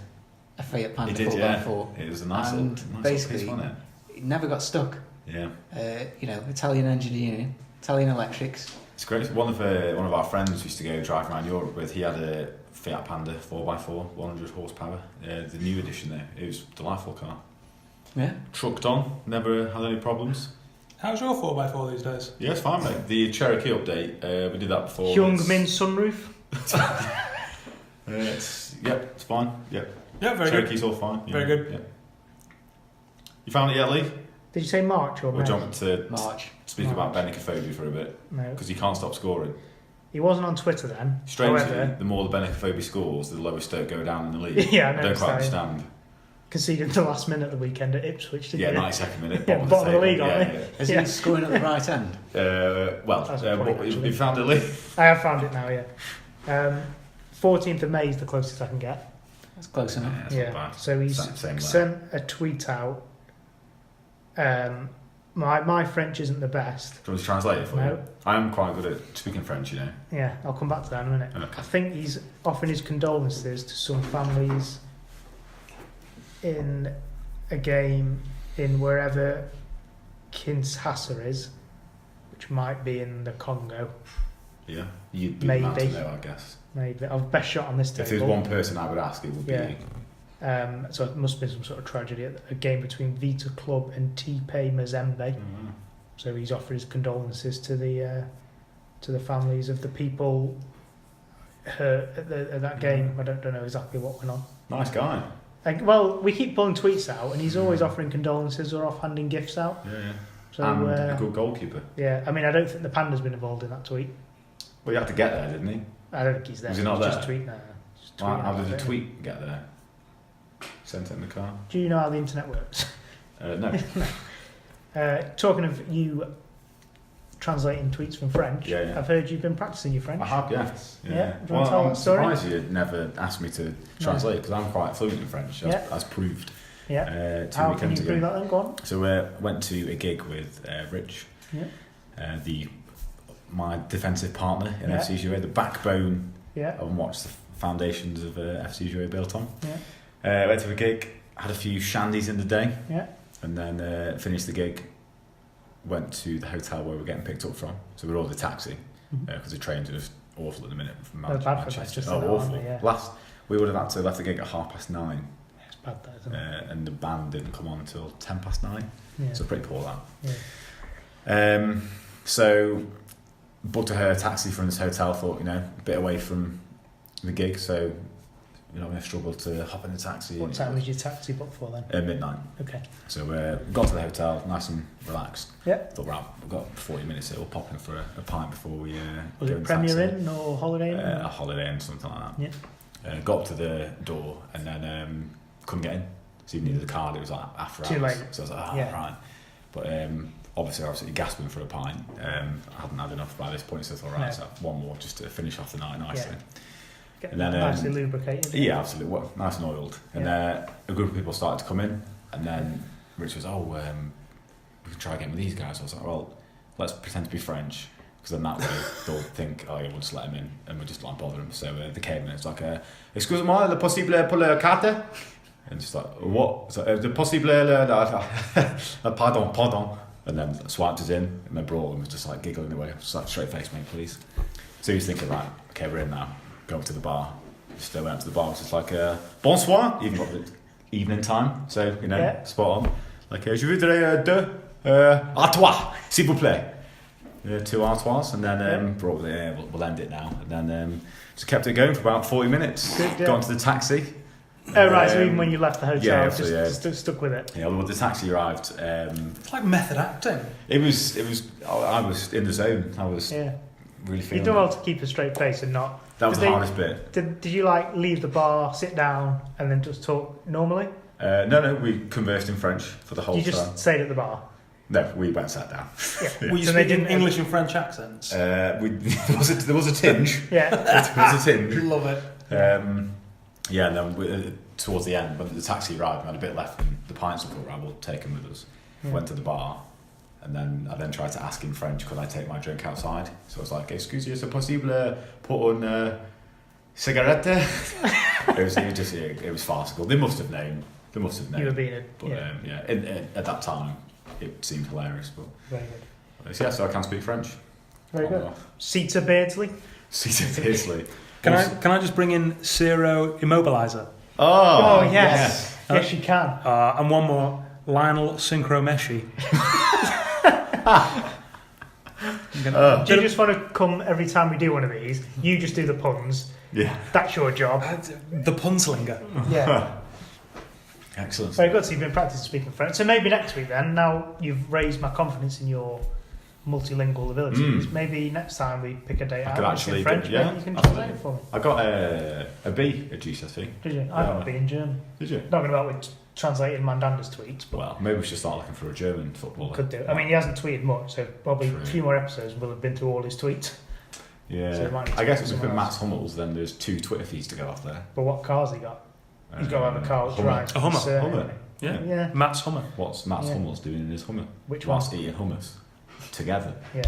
a Fiat Panda 4x4. It was a nice little basically, piece, wasn't it never got stuck. Yeah. Italian engineering, Italian electrics. It's great. One of our friends used to go drive around Europe with. He had a Fiat Panda 4x4, 100 horsepower. The new edition there. It was a delightful car. Yeah. Trucked on, never had any problems. How's your 4x4 these days? Yeah, it's fine, mate. The Cherokee update, we did that before. Hyundai sunroof. It's fine. Yep. Yeah, very Cherokee's good. all fine. Yeah. Very good. Yeah. You found it yet, Lee? Did you say March or We're May? jumping to March. speak about Benicophobia for a bit. No. Because he can't stop scoring. He wasn't on Twitter then. Strangely, However, the more the Benicophobia scores, the lower Stoke go down in the league. Yeah, I I don't quite noticed that. understand. conceded the last minute of the weekend at Ipswich, didn't Yeah, you? 92nd minute. Yeah, bottom of the league, aren't they? Is he scoring at the right end? That's the point, You found it, Lee? I have found it now, yeah. 14th of May is the closest I can get. That's close enough. That's Yeah, not bad. so he's Same sent a tweet out. My French isn't the best. Do you want me to translate it for No. you? I'm quite good at speaking French, you know. Yeah, I'll come back to that in a minute. Okay. I think he's offering his condolences to some families in a game in wherever Kinshasa is, which might be in the Congo. Yeah, you'd be Maybe. mad to know, I guess. Maybe. I've best shot on this table. If there's one person I would ask, it would be Yeah. you. So it must be some sort of tragedy at a game between Vita Club and Tipe Mazembe. Mm-hmm. So he's offered his condolences to the families of the people hurt at that game. I don't know exactly what went on. Nice guy. Well, we keep pulling tweets out, and he's always offering condolences or offhanding gifts out. Yeah. So And a good goalkeeper. yeah, I mean, I don't think the Panda's been involved in that tweet. Well, you had to get there, didn't he? I don't think he's there. Was he not Just there? tweet now. How did the tweet get there? Sent it in the car? Do you know how the internet works? No. Talking of you translating tweets from French, Yeah. I've heard you've been practicing your French. I have, yes. Yeah. Do you want to Well, tell I'm that story? surprised you never asked me to translate because I'm quite fluent in French, Yeah. as proved. Yeah. 2 How can weekends you prove ago. that then? Go on. So I went to a gig with Rich, Yeah. My defensive partner in Yeah. FC Jouet, the backbone Yeah. of what's the foundations of FC Jouet built on. Yeah. Went to a gig, had a few shandies in the day, Yeah. and then finished the gig, went to the hotel where we were getting picked up from. So we ordered a taxi because the trains are just awful at the minute from They're bad for Manchester. Manchester, Oh, aren't awful. they? Yeah. We would have had to left the gig at 9:30. It's bad, that, isn't it? And the band didn't come on until 9:10. Yeah. So pretty poor that. Yeah. So booked a taxi from this hotel, thought, a bit away from the gig, so I'm going to struggle to hop in the taxi. What time was your taxi booked for then? Midnight. Okay. So got to the hotel, nice and relaxed. Yeah. Thought, right, we've got 40 minutes here, we'll pop in for a pint before we Was go it in the Premier taxi. Inn or Holiday Inn? A Holiday Inn, something like that. Yeah. Got up to the door and then couldn't get in. So you needed a card, it was like after Too hours. late. So I was like, Yeah. right. But obviously I was gasping for a pint. I hadn't had enough by this point, so I thought, right, No. so one more just to finish off the night nicely. Get And then, nicely lubricated. Yeah, absolutely. Well, nice and oiled. And a group of people started to come in, and then Rich was, we can try again with these guys. I was like, well, let's pretend to be French, because then that way they'll think, oh yeah, we'll just let them in, and we'll just not bother them. So they came in, it's like, excusez-moi, le possible pour la carte? And just like, what? So, the possible, pardon. And then swiped us in, and then brought them, was just like giggling away. Just like, straight face, mate, please. So he was thinking, right, okay, we're in now. Go up to the bar. Just went up to the bar. It's just like, bonsoir. Even got the evening time, so spot on. Like, je voudrais deux artois, s'il vous plaît. 2 artois, and then brought we'll end it now. And then just kept it going for about 40 minutes. Got into the taxi. Oh right, so even when you left the hotel, yeah, just stuck with it. Yeah, well, the taxi arrived. It's like method acting. It was. I was in the zone. I was really feeling. You've done well to keep a straight face and not. That was the hardest bit. Did you leave the bar, sit down, and then just talk normally? No, we conversed in French for the whole time. You just stayed at the bar? No, we went and sat down. Yeah. Were you speaking English and French accents? There was a tinge. Yeah. There was a tinge. Love it. And then towards the end, when the taxi arrived, we had a bit left and the pints, I thought, right, we'll take them with us. Yeah. Went to the bar, and then I tried to ask in French, could I take my drink outside? So I was like, excusez, c'est possible pour une cigarette? it was farcical. They must have known. You were being At that time, it seemed hilarious. But very good. So I can speak French. Very good. Cecil Beardsley. Cecil Beardsley. Can I just bring in Zero Immobilizer? Oh yes. Yes, you can. And one more, Lionel Synchromeshi. Do you just want to come every time we do one of these? You just do the puns. Yeah. That's your job. The punslinger. Yeah. Excellent. Very good. So you've been practicing speaking French. So maybe next week then, now you've raised my confidence in your multilingual abilities, maybe next time we pick a date out in French, maybe you can translate it for me. I got a B at GCSE. Did you? I got a B in German. Did you? Not going to help with translating Mandanda's tweets, but... Well, maybe we should start looking for a German footballer. Could do. I mean, he hasn't tweeted much, so probably a few more episodes will have been through all his tweets. Yeah. So I guess if we put Matt Hummels, then there's 2 Twitter feeds to go off there. But what car's he got? He's got to have a car which rhymes. A Hummer. Hummer. Yeah. Matt's Hummer. What's Matt Hummels doing in his Hummer? Which one? Whilst eating hummus. Together. Yeah.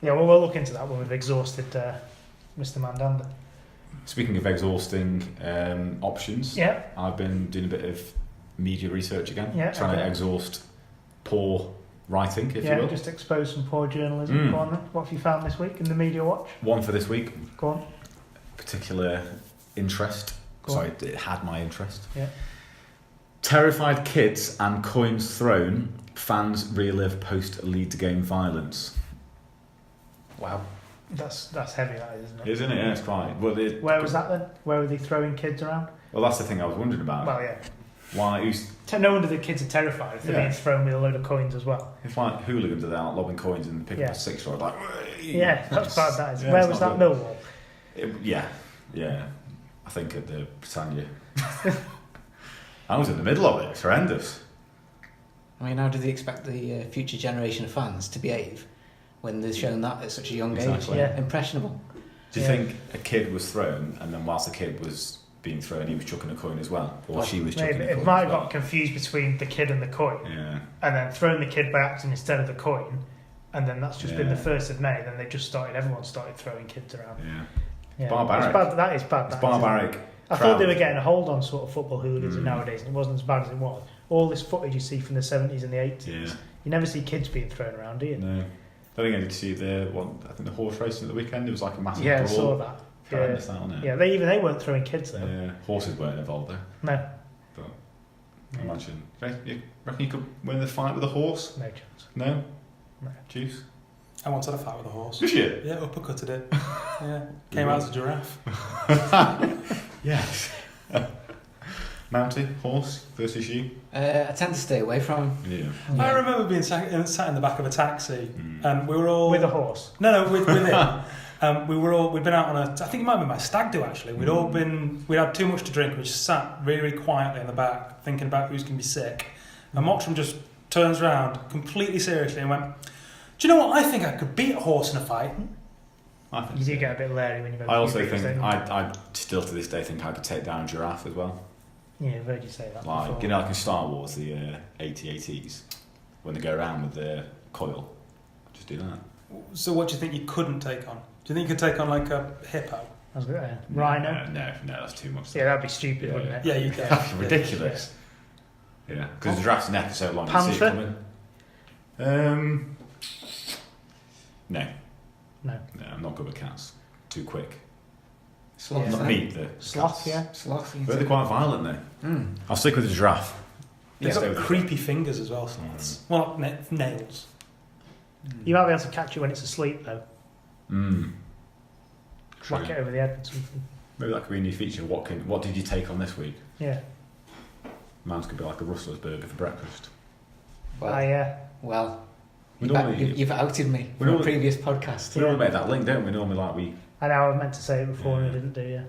Yeah, well, we'll look into that when we've exhausted Mr. Mandanda. Speaking of exhausting options, I've been doing a bit of media research again, trying to exhaust poor writing, if you will. Just expose some poor journalism. Go on then. What have you found this week in the Media Watch? One for this week. Go on. Particular interest. It had my interest. Yeah. Terrified kids and coins thrown. Fans relive post-lead game violence. Wow. That's heavy, that is, isn't it? Isn't it? Yeah, it's quite. Well, where was that then? Where were they throwing kids around? Well, that's the thing I was wondering about. Well, yeah. Why? No wonder the kids are terrified if they're being thrown with a load of coins as well. It's like hooligans are out lobbing coins and picking up a 6-year-old like... Yeah, that's bad, that is. Where was that, Millwall? Yeah. I think at the Britannia. I was in the middle of it. It's horrendous. I mean, how do they expect the future generation of fans to behave when they're shown that at such a young age? Yeah. Impressionable. Do you think a kid was thrown, and then whilst the kid was being thrown, he was chucking a coin as well? Or she was chucking a coin? It might have got confused between the kid and the coin. Yeah. And then thrown the kid by accident instead of the coin. And then that's just been the 1st of May. Then everyone started throwing kids around. Yeah. Barbaric. It's bad, that is bad. It's barbaric. I thought they were getting a hold on sort of football hooligans nowadays, and it wasn't as bad as it was. All this footage you see from the 70s and the 80s, you never see kids being thrown around, do you? No. I think I did see the horse racing at the weekend. It was like a massive brawl. I saw that. Horrendous, that, wasn't it? Yeah, they weren't throwing kids though. Yeah, horses weren't involved though. No. But imagine. You reckon you could win the fight with a horse? No chance. No? No. Juice? I once had a fight with a horse. Did you? Yeah, uppercutted it. Yeah. Came out as a giraffe. Yes. Mounted horse versus you? I tend to stay away from him. Yeah. I remember being sat in the back of a taxi, and we were all with a horse. No, with him. We'd been out on I think it might have been my stag do actually. We'd had too much to drink. We just sat really, really quietly in the back, thinking about who's going to be sick. And Moxham just turns around completely seriously and went, "Do you know what? I think I could beat a horse in a fight." You do get a bit leery when you go. I also think I still to this day think I could take down a giraffe as well. Yeah, I've heard you say that. Like before. you know, like in Star Wars, the AT-ATs, when they go around with the coil, just do that. So what do you think you couldn't take on? Do you think you could take on like a hippo? I was going rhino. No, that's too much. Yeah, that'd be stupid, wouldn't it? Yeah, you could. That'd be ridiculous. Yeah, because the giraffe's neck is so long. Panther? You see it coming. No, I'm not good with cats. Too quick. Sloth. Not meat, the Sloth, cats. yeah. Sloth. But they're quite violent though. I'll stick with the giraffe. They've Stay got with the creepy fingers as well. Sloths. Well, nails. You might be able to catch it when it's asleep though. True. Whack it over the head with something. Maybe that could be a new feature. What did you take on this week? Yeah. Mine's could be like a Rustler's burger for breakfast. Well, We you've outed me we from a normally- previous podcast. We normally make that link, don't we? Normally, I know I was meant to say it before and I didn't do. Yeah.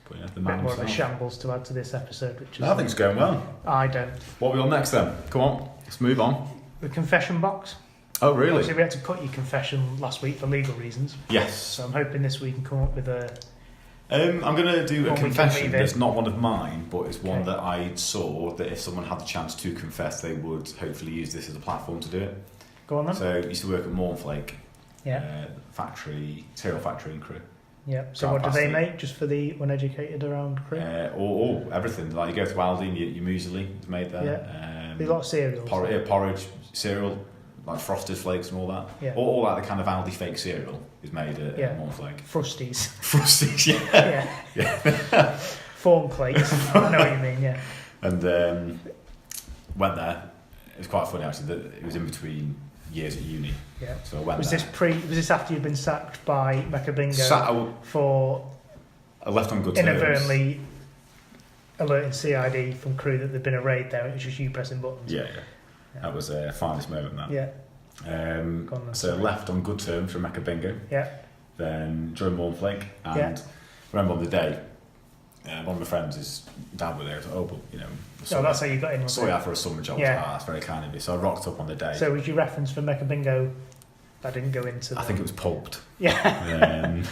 But yeah, the A bit man more of a himself. shambles to add to this episode, which is. No, I think it's going well. I don't. What are we on next then? Come on, let's move on. The confession box. Oh, really? Obviously, we had to cut your confession last week for legal reasons. Yes. So I'm hoping this week we can come up with a I'm going to do a One we can confession leave in. that's not one of mine, but it's one Okay. that I saw that if someone had the chance to confess, they would hopefully use this as a platform to do it. Go on then. So I used to work at Mornflake, Yeah. cereal factory in Crewe. Yeah. So Drive what do past they it. make just for the uneducated around Crewe? Or everything. Like you go to Aldi and your muesli is made there. Yeah. There's a lot of cereals. Porridge, cereal, like Frosted Flakes and all that. Yeah. All like the kind of Aldi fake cereal is made at Mornflake. Frosties. Frosties, yeah. Yeah. Form plates. I know what you mean, yeah. And went there. It was quite funny actually. That it was in between years at uni. Yeah. So I went Was there. this was this after you'd been sacked by Mecca Bingo for I left on good terms. inadvertently alerting CID from Crewe that there'd been a raid there? It was just you pressing buttons. Yeah. That was a finest moment. That. Yeah. So sorry. left on good terms from Mecca Bingo. Yeah. Then joined Mornflake, and Yeah. remember on the day, one of my friends, his dad was there. I was like, oh, but So that's how you got in. I Was saw you it? out for a summer job. Yeah. That's very kind of you. So I rocked up on the day. So was your reference for Mecca Bingo? That didn't go into. I think it was pulped. Yeah.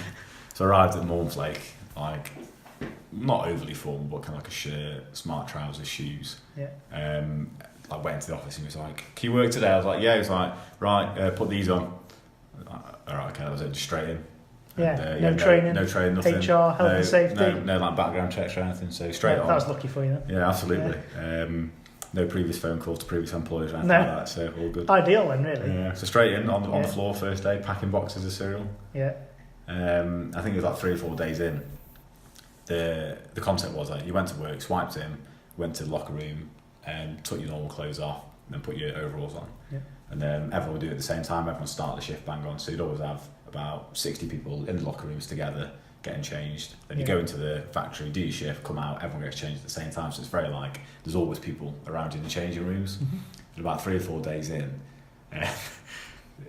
So I arrived at Mornflake, like not overly formal, but kind of like a shirt, smart trousers, shoes. Yeah. Like went into the office and he was like, "Can you work today?" I was like, "Yeah." He was like, "Right, put these on." All right, okay, that was it. Just straight in. Yeah. And, No training. no training, nothing. HR, health and safety. No like background checks or anything. So straight on. That was lucky for you then. Yeah, absolutely. No previous phone calls to previous employers or anything No. like that. So all good. Ideal then, really. Yeah. So straight in on Yeah. the floor first day, packing boxes of cereal. Yeah. I think it was like 3 or 4 days in. The concept was like you went to work, swiped in, went to the locker room, and took your normal clothes off, and then put your overalls on. Yeah. And then everyone would do it at the same time. Everyone started the shift bang on. So you'd always have about 60 people in the locker rooms together getting changed. Then you Yeah. go into the factory, do your shift, come out, everyone gets changed at the same time. So it's very like there's always people around you in the changing rooms. Mm-hmm. And about 3 or 4 days in,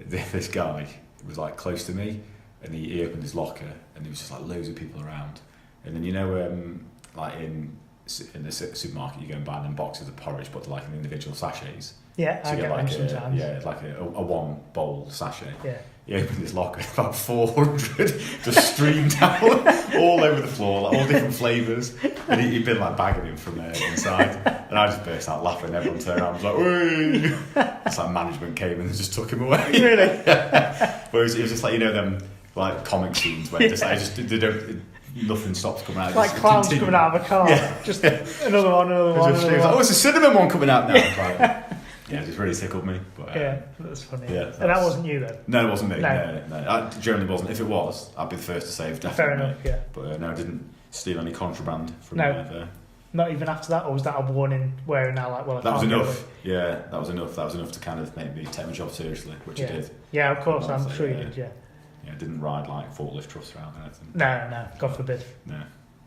this guy was like close to me, and he opened his locker, and there was just like loads of people around. And then like in the supermarket, you go and buy them boxes of porridge, but they're like in individual sachets. Yeah, So I you get like them sometimes. like a one bowl sachet. Yeah. He opened his locker, about 400 just streamed out all over the floor, like all different flavours. And he'd been like bagging him from inside. And I just burst out laughing. Everyone turned around and was like, "Whee!" It's like management came and just took him away. Really? But it was just like, them like comic scenes where nothing stops coming out. It Like just clowns continues. coming out of a car. Yeah. Just another one. It was like, oh, it's a cinnamon one coming out now. It's like, yeah, it just really tickled me. But, Yeah, that's funny. Yeah, And that wasn't you then? No, it wasn't me. No. No. I generally wasn't. If it was, I'd be the first to save, definitely. Fair enough, yeah. But no, I didn't steal any contraband from No. there. Not even after that, or was that a warning where now, like, well, I That was can't go enough. Yeah, that was enough. That was enough to kind of make me take my job seriously, which I Yeah. did. Yeah, of course, I'm Honestly, sure you yeah. did, yeah. Yeah, I didn't ride like forklift trucks around or anything. No, God forbid. No.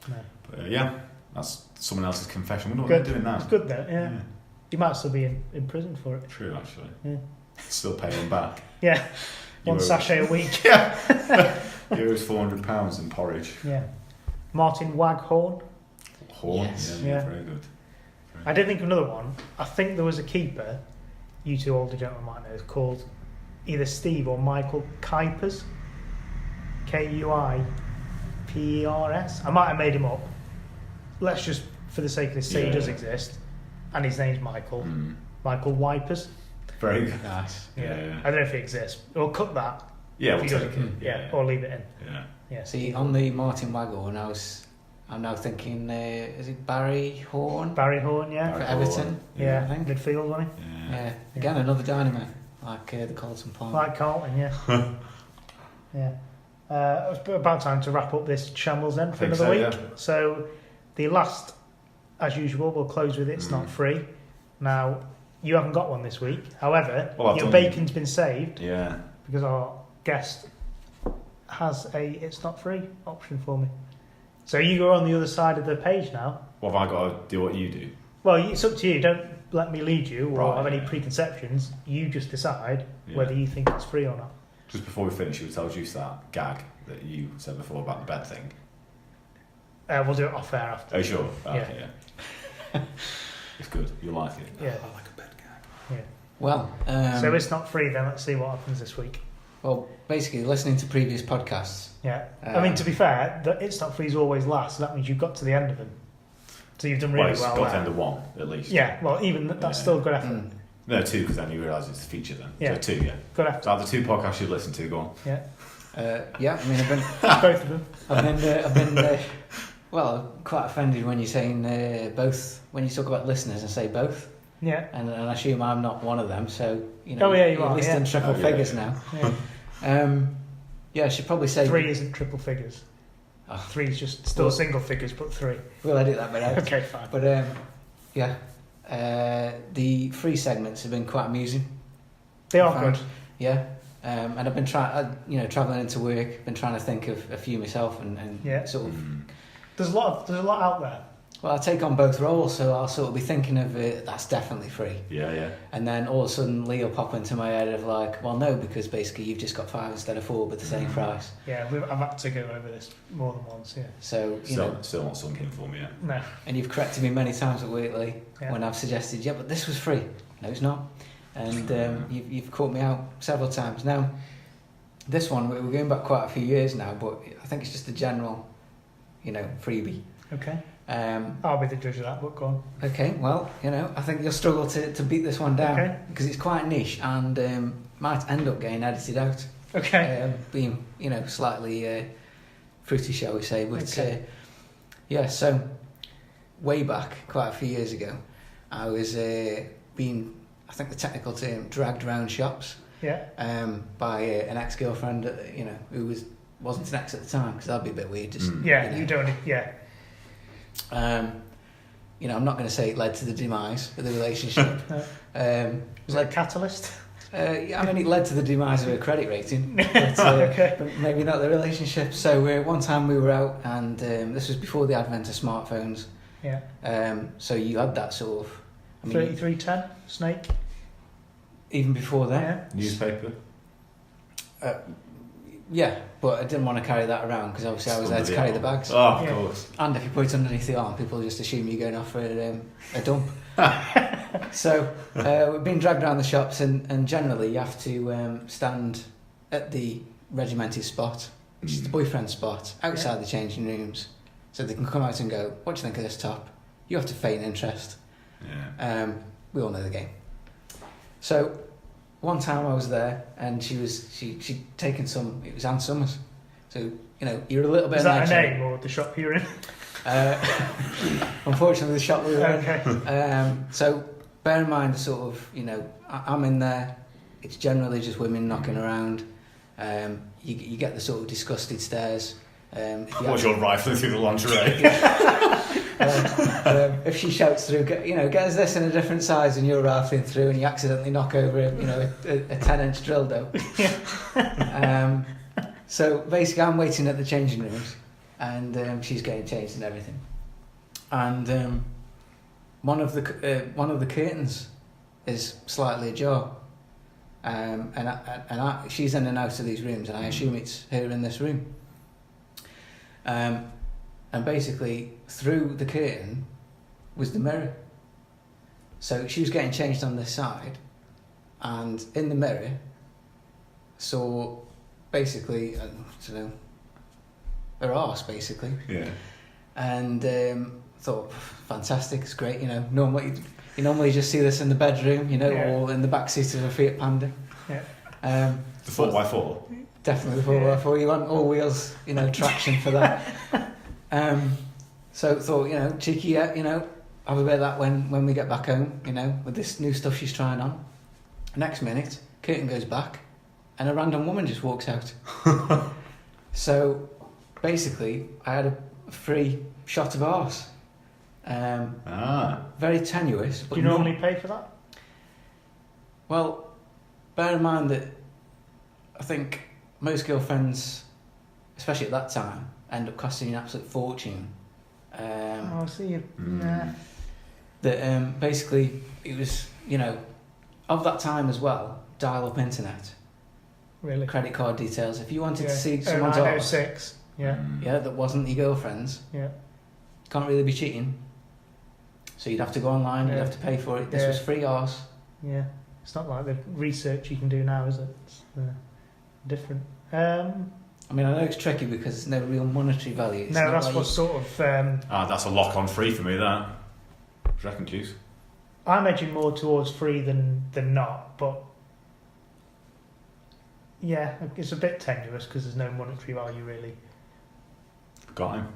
No. But yeah, that's someone else's confession. I wonder what Good. they're doing now. It's good though, yeah. You might still be in prison for it. True, actually. Yeah. Still paying back. Yeah. One You owe- sachet a week. He owes £400 in porridge. Yeah. Martin Waghorn. Horn. Yes. Yeah, Yeah. very good. I did think of another one. I think there was a keeper, you two older gentlemen might know, called either Steve or Michael Kuipers. Kuipers. I might have made him up. Let's just, for the sake of this, say he Yeah. does exist. And his name's Michael. Mm. Michael Wipers. Very good. Nice. Yeah. I don't know if he exists. We'll cut that. Yeah, if we'll he take doesn't. it. Yeah. Or leave it in. Yeah. Yeah. See, on the Martin Waghorn, I'm now thinking, is it Barry Horn Barry Horn, yeah. for Barry Everton? Horn. Yeah. I think. Midfield, wasn't he? Yeah. Yeah. Again, another dynamo, like the Carlton Palmer. Like Carlton, yeah. Yeah. It's about time to wrap up this shambles then for think another so, week. yeah. So the last, as usual, we'll close with It's Not Free. Now, you haven't got one this week. However, Well, I've your done- bacon's been saved Yeah. because our guest has a It's Not Free option for me. So you go on the other side of the page now. What have I got to do what you do? Well, it's up to you. Don't let me lead you or Right, have any yeah. preconceptions. You just decide Yeah. whether you think it's free or not. Just before we finish, you tell Juice that gag that you said before about the bed thing. We'll do it off air after. Oh, sure. Yeah. Okay, yeah. It's good. You'll like it. Yeah. I like a bed gag. Yeah. Well, So it's not free then. Let's see what happens this week. Well, basically, listening to previous podcasts. Yeah. I mean, to be fair, the It's Not Free's always last, so that means you've got to the end of them. So you've done really it's well. got to the end of one, at least. Yeah, well, even that's still good effort. No, 2, because then you realise it's a feature then. Yeah. So 2, yeah. Good effort. So are the 2 podcasts you've listened to, go on. Yeah. Yeah, I mean, I've been... Both of them. I've been well, quite offended when you're saying both, when you talk about listeners and say both. Yeah. And I assume I'm not one of them, so, you know, you you're are, listing triple figures now. Yeah. I should probably say... 3 isn't triple figures. 3 is just still single figures, but 3. We'll edit that bit out. Okay, fine. But, the free segments have been quite amusing. They are good. Yeah. And I've been travelling into work, been trying to think of a few myself and sort of... There's a lot out there. Well, I take on both roles, so I'll sort of be thinking of it, that's definitely free. Yeah. And then all of a sudden Lee will pop into my head of like, well, no, because basically you've just got 5 instead of 4 with the same price. Yeah, I've had to go over this more than once, yeah. So, Still not sunk in for me yet. No. And you've corrected me many times at work, Lee, when I've suggested, but this was free. No, it's not. And you've caught me out several times. Now, this one, we're going back quite a few years now, but I think it's just a general, freebie. Okay. I'll be the judge of that, but go on. Okay, well, I think you'll struggle to beat this one down because it's quite niche and might end up getting edited out. Okay. Being, slightly fruity, shall we say. But so way back, quite a few years ago, I was being, I think the technical term, dragged around shops. Yeah. By an ex-girlfriend, who wasn't an ex at the time, because that'd be a bit weird. Just you don't. Yeah. I'm not going to say it led to the demise of the relationship. Was it a catalyst? It led to the demise of her credit rating, but maybe not the relationship. So one time we were out, and this was before the advent of smartphones. Yeah. So you had that sort of 3310 Snake. Even before that. Yeah. Newspaper. Yeah, but I didn't want to carry that around because obviously I was there to carry the bags. Oh, of course. And if you put it underneath the arm, people just assume you're going off for a dump. So we've been dragged around the shops, and generally you have to stand at the regimented spot, which is the boyfriend spot, outside the changing rooms, so they can come out and go, what do you think of this top? You have to feign interest. Yeah. We all know the game. So one time I was there, and she'd taken some. It was Ann Summers, so you're a little bit. Is that a name or the shop you're in? Unfortunately, the shop we were Okay. in. So bear in mind, sort of, I'm in there. It's generally just women knocking around. You get the sort of disgusted stares. What's your rifling through the lingerie? If she shouts through, get us this in a different size, and you're rifling through, and you accidentally knock over, a 10-inch dildo. So basically, I'm waiting at the changing rooms, and she's getting changed and everything. And one of the curtains is slightly ajar, and she's in and out of these rooms, and I assume it's her in this room. And basically, through the curtain was the mirror. So she was getting changed on this side, and in the mirror saw basically, her arse, basically. Yeah. And thought, fantastic, it's great. Normally you just see this in the bedroom, or in the back seat of a Fiat Panda. Yeah. The 4x4. Definitely the 4x4. You want all wheels, traction for that. So thought, cheeky, have a bit of that when we get back home, with this new stuff she's trying on. Next minute, curtain goes back, and a random woman just walks out. So basically, I had a free shot of arse. Very tenuous. But do you normally pay for that? Well, bear in mind that I think most girlfriends, especially at that time, end up costing you an absolute fortune. I see you. Yeah. That basically it was, of that time as well, dial-up internet. Really? Credit card details. If you wanted to see someone's arse, 0906. Yeah. that wasn't your girlfriend's. Yeah. Can't really be cheating. So you'd have to go online. You'd have to pay for it. This was free arse. Yeah. It's not like the research you can do now, is it? It's different. I mean, I know it's tricky because there's no real monetary value. It's No, not that's like what you- sort of. That's a lock on free for me, that. What do you reckon, Juice? I'm edging more towards free than not, but yeah, it's a bit tenuous because there's no monetary value really. Got him.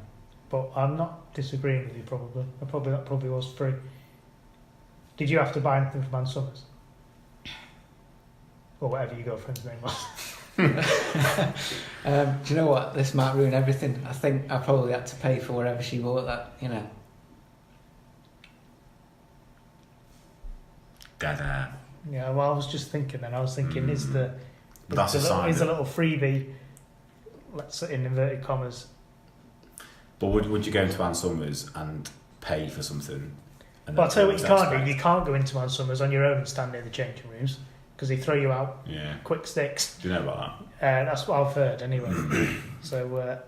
But I'm not disagreeing with you. Probably, that probably was free. Did you have to buy anything from Ann Summers, or whatever your girlfriend's name was? Do you know what? This might ruin everything. I think I probably had to pay for whatever she bought. That, you know. Dada. Yeah, well, I was just thinking, and I was thinking, is the That's a sign. is a little freebie, let's say in inverted commas. But would you go into Ann Summers and pay for something? And But I'll tell you what you can't expect? do. You can't go into Ann Summers on your own and stand near the changing rooms because they throw you out Yeah. quick sticks. Do you know about That's what I've heard anyway. So Well,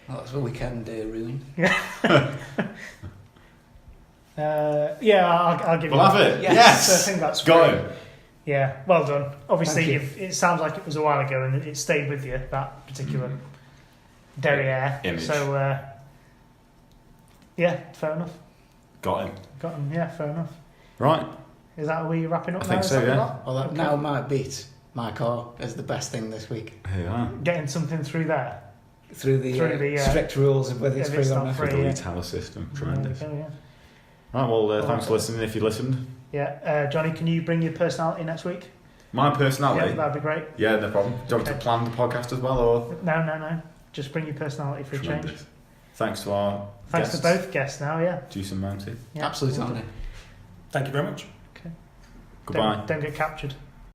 that's what we can do, ruin. yeah, I'll give that? you. We'll have it. Yes. Yes. So I think that's Got free. him. Yeah, well done. Obviously, Thank you. it sounds like it was a while ago and it stayed with you, that particular derriere. Image. So, yeah, fair enough. Got him. Got him. Yeah, fair enough. Right. Is that we wrapping up I now? think Is so, that yeah. that? Well, that Okay. now might beat my car as the best thing this week. Here you are. Getting something through there. Through the strict rules of whether it's if free it's or not not. free. With the yeah. tower system. There Tremendous. we go, yeah. Right, well, thanks for Okay. listening if you listened. Yeah, Johnny, can you bring your personality next week? My Yeah, personality? that'd be great. Yeah, no problem. Do you want me to Okay. plan the podcast as well, or? No. Just bring your personality for a change. Tremendous. Thanks to our Thanks guests, to both guests now, yeah. Juice and Mounty. Yeah. Absolute Well honour. done. Thank you very much. Goodbye. Don't get captured.